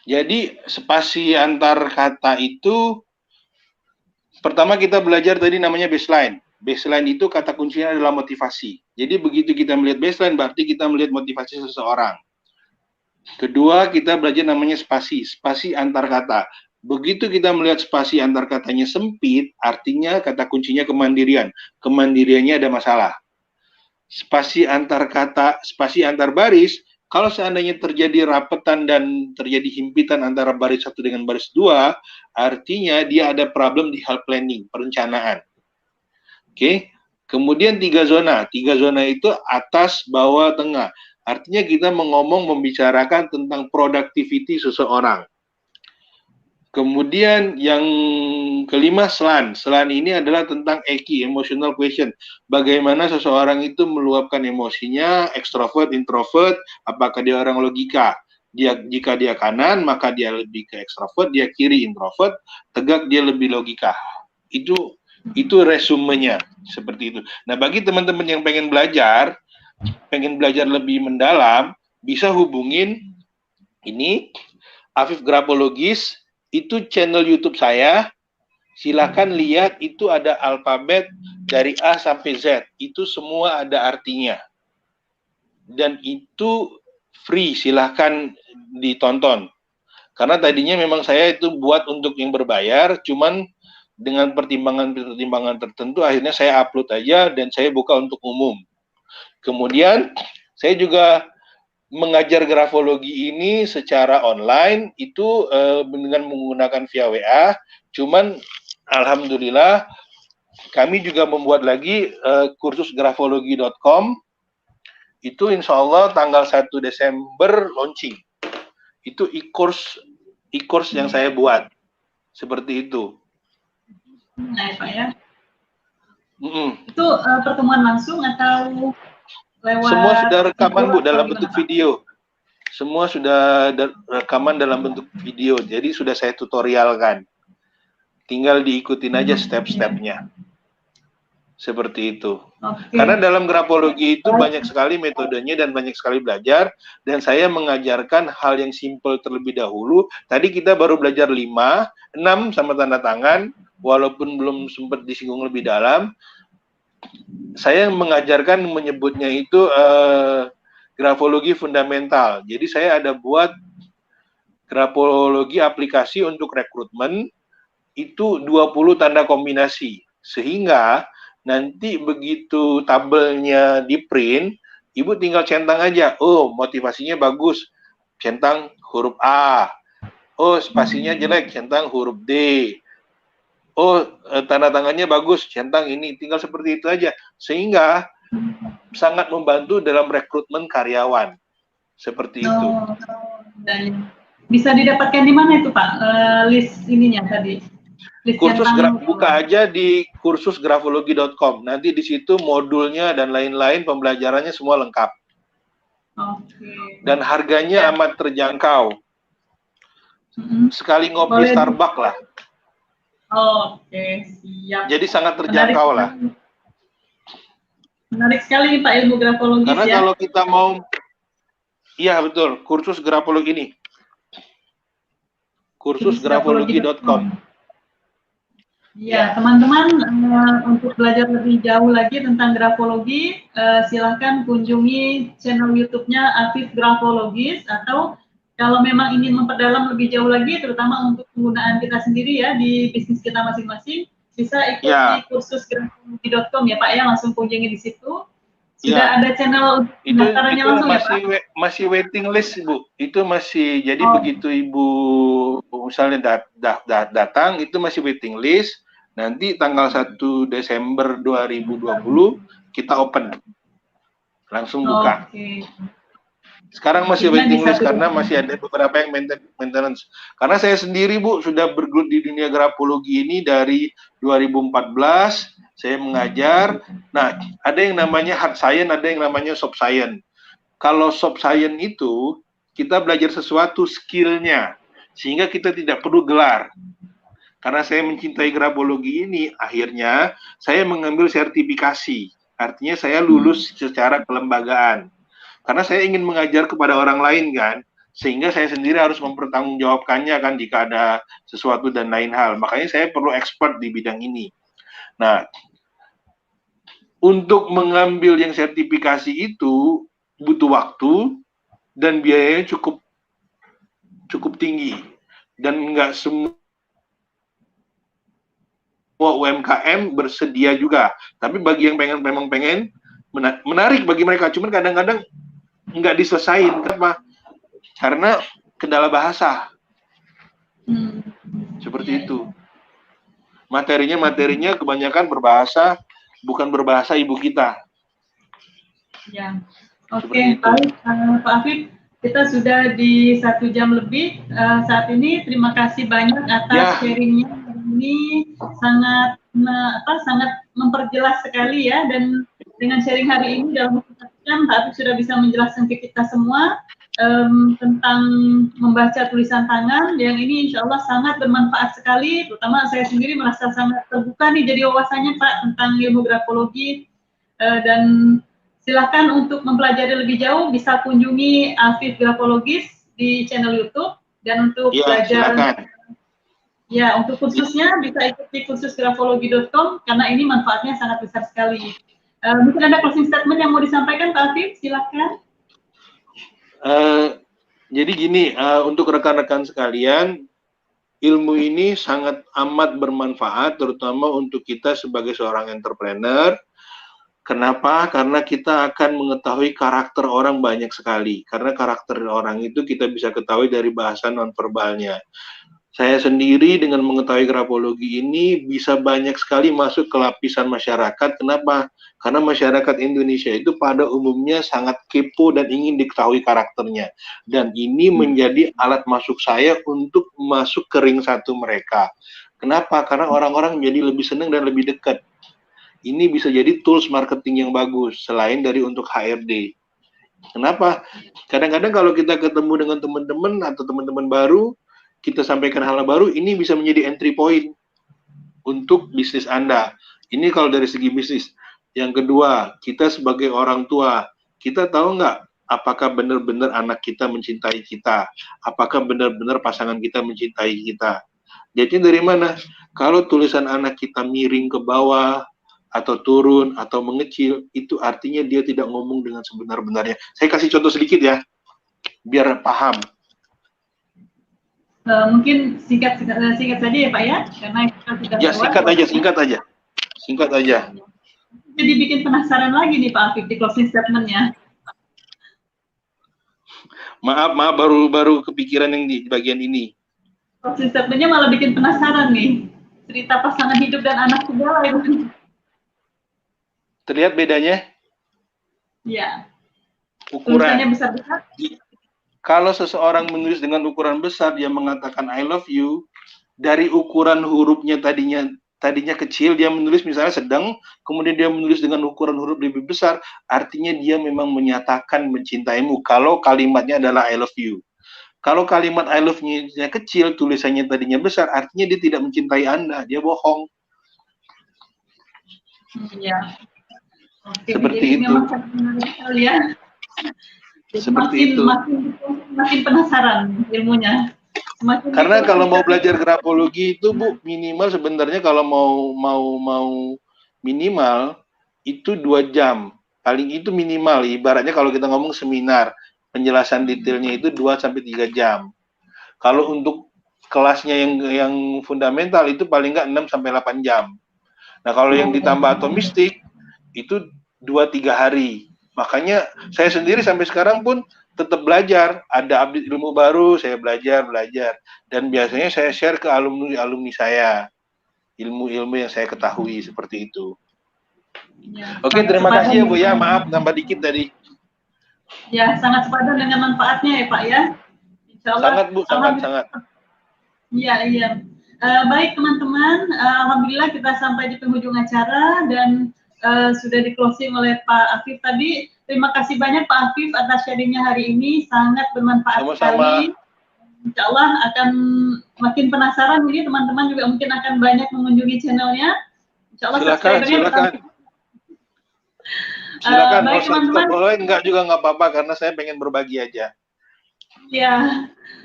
Speaker 2: Jadi spasi antar kata itu, pertama kita belajar tadi namanya baseline. Baseline itu kata kuncinya adalah motivasi. Jadi begitu kita melihat baseline, berarti kita melihat motivasi seseorang. Kedua, kita belajar namanya spasi, spasi antar kata. Begitu kita melihat spasi antar katanya sempit, artinya kata kuncinya kemandirian. Kemandiriannya ada masalah. Spasi antar kata, spasi antar baris, kalau seandainya terjadi rapetan dan terjadi himpitan antara baris 1 dengan baris 2, artinya dia ada problem di hal planning, perencanaan. Oke. Kemudian 3 zona. 3 zona itu atas, bawah, tengah. Artinya kita membicarakan tentang productivity seseorang. Kemudian yang kelima, SLAN. SLAN ini adalah tentang EQ, emotional question. Bagaimana seseorang itu meluapkan emosinya, ekstrovert, introvert, apakah dia orang logika. Jika dia kanan, maka dia lebih ke ekstrovert, dia kiri introvert, tegak dia lebih logika. Itu resumenya, seperti itu. Nah, bagi teman-teman yang pengen belajar lebih mendalam, bisa hubungin ini, Afif Grafologis, itu channel YouTube saya. Silakan lihat, itu ada alfabet dari A sampai Z. Itu semua ada artinya. Dan itu free, silakan ditonton. Karena tadinya memang saya itu buat untuk yang berbayar, cuman dengan pertimbangan-pertimbangan tertentu, akhirnya saya upload aja dan saya buka untuk umum. Kemudian, saya juga mengajar grafologi ini secara online, itu dengan menggunakan via WA, cuman alhamdulillah kami juga membuat lagi kursus grafologi.com, itu insya Allah tanggal 1 Desember launching. Itu e-course yang saya buat, seperti itu.
Speaker 1: Nah, Pak ya. Itu pertemuan langsung atau lewat?
Speaker 2: Semua sudah rekaman Bu dalam
Speaker 1: gimana,
Speaker 2: bentuk
Speaker 1: Pak?
Speaker 2: video. Semua sudah rekaman dalam bentuk video. Jadi sudah saya tutorialkan. Tinggal diikutin aja step-stepnya. Seperti itu. Karena dalam grafologi itu banyak sekali metodenya dan banyak sekali belajar, dan saya mengajarkan hal yang simple terlebih dahulu. Tadi kita baru belajar 5, 6 sama tanda tangan, walaupun belum sempat disinggung lebih dalam. Saya mengajarkan menyebutnya itu grafologi fundamental. Jadi saya ada buat grafologi aplikasi untuk rekrutmen, itu 20 tanda kombinasi. Sehingga nanti begitu tabelnya di print, Ibu tinggal centang aja. Oh, motivasinya bagus, centang huruf A. Oh, spasinya jelek, centang huruf D. Oh, tanda tangannya bagus, centang ini. Tinggal seperti itu aja. Sehingga sangat membantu dalam rekrutmen karyawan. Seperti itu.
Speaker 1: Bisa didapatkan di mana itu, Pak? List ininya tadi.
Speaker 2: Kursus buka aja di kursusgrafologi.com. Nanti di situ modulnya dan lain-lain pembelajarannya semua lengkap. Dan harganya amat terjangkau. Sekali ngopi Starbucks lah.
Speaker 1: Siap.
Speaker 2: Jadi sangat terjangkau lah.
Speaker 1: Menarik sekali Pak ilmu grafologi.
Speaker 2: Karena kalau kita mau, iya betul, kursus grafologi ini. Kursusgrafologi.com.
Speaker 1: Ya, teman-teman untuk belajar lebih jauh lagi tentang grafologi, silahkan kunjungi channel YouTube-nya Afif Grafologis, atau kalau memang ingin memperdalam lebih jauh lagi, terutama untuk penggunaan kita sendiri ya di bisnis kita masing-masing, bisa ikuti kursusgrafologi.com ya Pak ya, langsung kunjungi di situ. Sudah ada channel pendaftarannya langsung
Speaker 2: masih,
Speaker 1: ya Pak?
Speaker 2: Masih waiting list Bu, itu masih, jadi begitu Ibu misalnya datang, itu masih waiting list. Nanti tanggal 1 Desember 2020 kita open, langsung buka. Sekarang masih waiting list karena masih ada beberapa yang maintenance. Karena saya sendiri Bu sudah bergelut di dunia grafologi ini dari 2014. Saya mengajar. Nah, ada yang namanya hard science, ada yang namanya soft science. Kalau soft science itu kita belajar sesuatu skillnya, sehingga kita tidak perlu gelar. Karena saya mencintai grafologi ini, akhirnya saya mengambil sertifikasi. Artinya saya lulus secara kelembagaan. Karena saya ingin mengajar kepada orang lain kan, sehingga saya sendiri harus mempertanggungjawabkannya kan jika ada sesuatu dan lain hal. Makanya saya perlu expert di bidang ini. Nah, untuk mengambil yang sertifikasi itu butuh waktu dan biayanya cukup tinggi. Dan nggak semua UMKM bersedia juga. Tapi bagi yang memang pengen, menarik bagi mereka. Cuman kadang-kadang nggak diselesain. Kenapa? Karena kendala bahasa. Seperti itu. Materinya kebanyakan berbahasa, bukan berbahasa ibu kita.
Speaker 1: Ya. Oke, baik Pak Afif. Kita sudah di 1 jam lebih saat ini. Terima kasih banyak atas sharingnya. Ini sangat memperjelas sekali ya, dan dengan sharing hari ini dalam waktu 1 jam Pak Afif sudah bisa menjelaskan ke kita semua tentang membaca tulisan tangan, yang ini insya Allah sangat bermanfaat sekali, terutama saya sendiri merasa sangat terbuka nih jadi wawasannya Pak tentang ilmu grafologi, dan silakan untuk mempelajari lebih jauh bisa kunjungi Afif Grafologis di channel YouTube, dan untuk belajar
Speaker 2: silakan.
Speaker 1: Ya, untuk kursusnya bisa ikuti kursusgrafologi.com karena ini manfaatnya sangat besar sekali. Mungkin ada closing statement yang mau disampaikan Pak Afif, silakan.
Speaker 2: Jadi gini, untuk rekan-rekan sekalian, ilmu ini sangat amat bermanfaat, terutama untuk kita sebagai seorang entrepreneur. Kenapa? Karena kita akan mengetahui karakter orang banyak sekali. Karena karakter orang itu kita bisa ketahui dari bahasa nonverbalnya. Saya sendiri dengan mengetahui grafologi ini bisa banyak sekali masuk ke lapisan masyarakat. Kenapa? Karena masyarakat Indonesia itu pada umumnya sangat kepo dan ingin diketahui karakternya. Dan ini menjadi alat masuk saya untuk masuk ke ring satu mereka. Kenapa? Karena orang-orang menjadi lebih senang dan lebih dekat. ini bisa jadi tools marketing yang bagus selain dari untuk HRD. Kenapa? Kadang-kadang kalau kita ketemu dengan teman-teman atau teman-teman baru, kita sampaikan hal baru, ini bisa menjadi entry point untuk bisnis Anda. Ini kalau dari segi bisnis. Yang kedua, kita sebagai orang tua, kita tahu nggak apakah benar-benar anak kita mencintai kita? Apakah benar-benar pasangan kita mencintai kita? Jadi dari mana? Kalau tulisan anak kita miring ke bawah, atau turun, atau mengecil, itu artinya dia tidak ngomong dengan sebenar-benarnya. Saya kasih contoh sedikit ya, biar paham.
Speaker 1: Mungkin singkat saja ya Pak ya, karena kita sudah
Speaker 2: ya singkat aja.
Speaker 1: Jadi bikin penasaran lagi nih Pak Afif di closing statement-nya.
Speaker 2: Maaf, baru kepikiran yang di bagian ini.
Speaker 1: Closing statement-nya malah bikin penasaran nih, cerita pasangan hidup dan anak segala itu.
Speaker 2: Terlihat bedanya?
Speaker 1: Ya.
Speaker 2: Ukuran.
Speaker 1: Tulisannya besar-besar.
Speaker 2: Kalau seseorang menulis dengan ukuran besar, dia mengatakan I love you, dari ukuran hurufnya tadinya kecil, dia menulis misalnya sedang, kemudian dia menulis dengan ukuran huruf lebih besar, artinya dia memang menyatakan mencintaimu. Kalau kalimatnya adalah I love you. Kalau kalimat I love you-nya kecil, tulisannya tadinya besar, artinya dia tidak mencintai Anda, dia bohong.
Speaker 1: Iya. Oke,
Speaker 2: seperti itu.
Speaker 1: Ya.
Speaker 2: Seperti itu.
Speaker 1: Makin penasaran ilmunya.
Speaker 2: Karena kalau mau belajar grafologi itu Bu, minimal sebenarnya kalau mau minimal itu 2 jam. Paling itu minimal. Ibaratnya kalau kita ngomong seminar, penjelasan detailnya itu 2-3 jam. Kalau untuk kelasnya yang fundamental itu paling nggak 6-8 jam. Nah, kalau yang ditambah atomistik itu 2-3 hari. Makanya saya sendiri sampai sekarang pun tetap belajar. Ada update ilmu baru, saya belajar. Dan biasanya saya share ke alumni saya. Ilmu-ilmu yang saya ketahui seperti itu. Ya, oke, terima kasih ya Bu ya. Maaf nambah dikit tadi.
Speaker 1: Ya, sangat sepadan dengan manfaatnya ya Pak ya. Insya Allah.
Speaker 2: Sangat Bu, sangat.
Speaker 1: Iya. Baik teman-teman, alhamdulillah kita sampai di penghujung acara dan sudah di closing oleh Pak Afif tadi. Terima kasih banyak Pak Afif atas sharingnya hari ini, sangat bermanfaat sekali. Insya Allah akan makin penasaran ini teman-teman juga mungkin akan banyak mengunjungi channelnya. Insya Allah
Speaker 2: silakan. Baik teman-teman. Enggak juga nggak apa-apa karena saya pengen berbagi aja.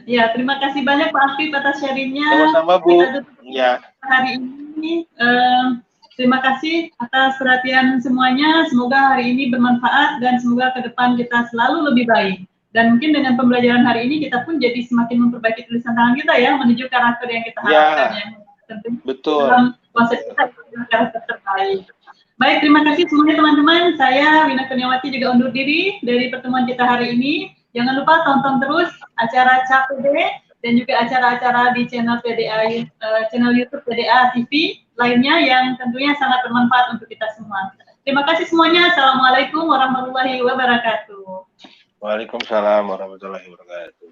Speaker 1: Ya, terima kasih banyak Pak Afif atas sharingnya.
Speaker 2: Sama-sama Bu. Ya.
Speaker 1: Hari ini. Terima kasih atas perhatian semuanya. Semoga hari ini bermanfaat dan semoga ke depan kita selalu lebih baik. Dan mungkin dengan pembelajaran hari ini kita pun jadi semakin memperbaiki tulisan tangan kita ya, menuju karakter yang kita harapkan ya.
Speaker 2: Betul.
Speaker 1: Dalam konsep kita karakter terbaik. Baik, terima kasih semuanya teman-teman. Saya Wina Kurniawati juga undur diri dari pertemuan kita hari ini. Jangan lupa tonton terus acara CAPD dan juga acara-acara di channel PDA, channel YouTube PDA TV lainnya yang tentunya sangat bermanfaat untuk kita semua. Terima kasih semuanya. Assalamualaikum warahmatullahi wabarakatuh.
Speaker 2: Waalaikumsalam warahmatullahi wabarakatuh.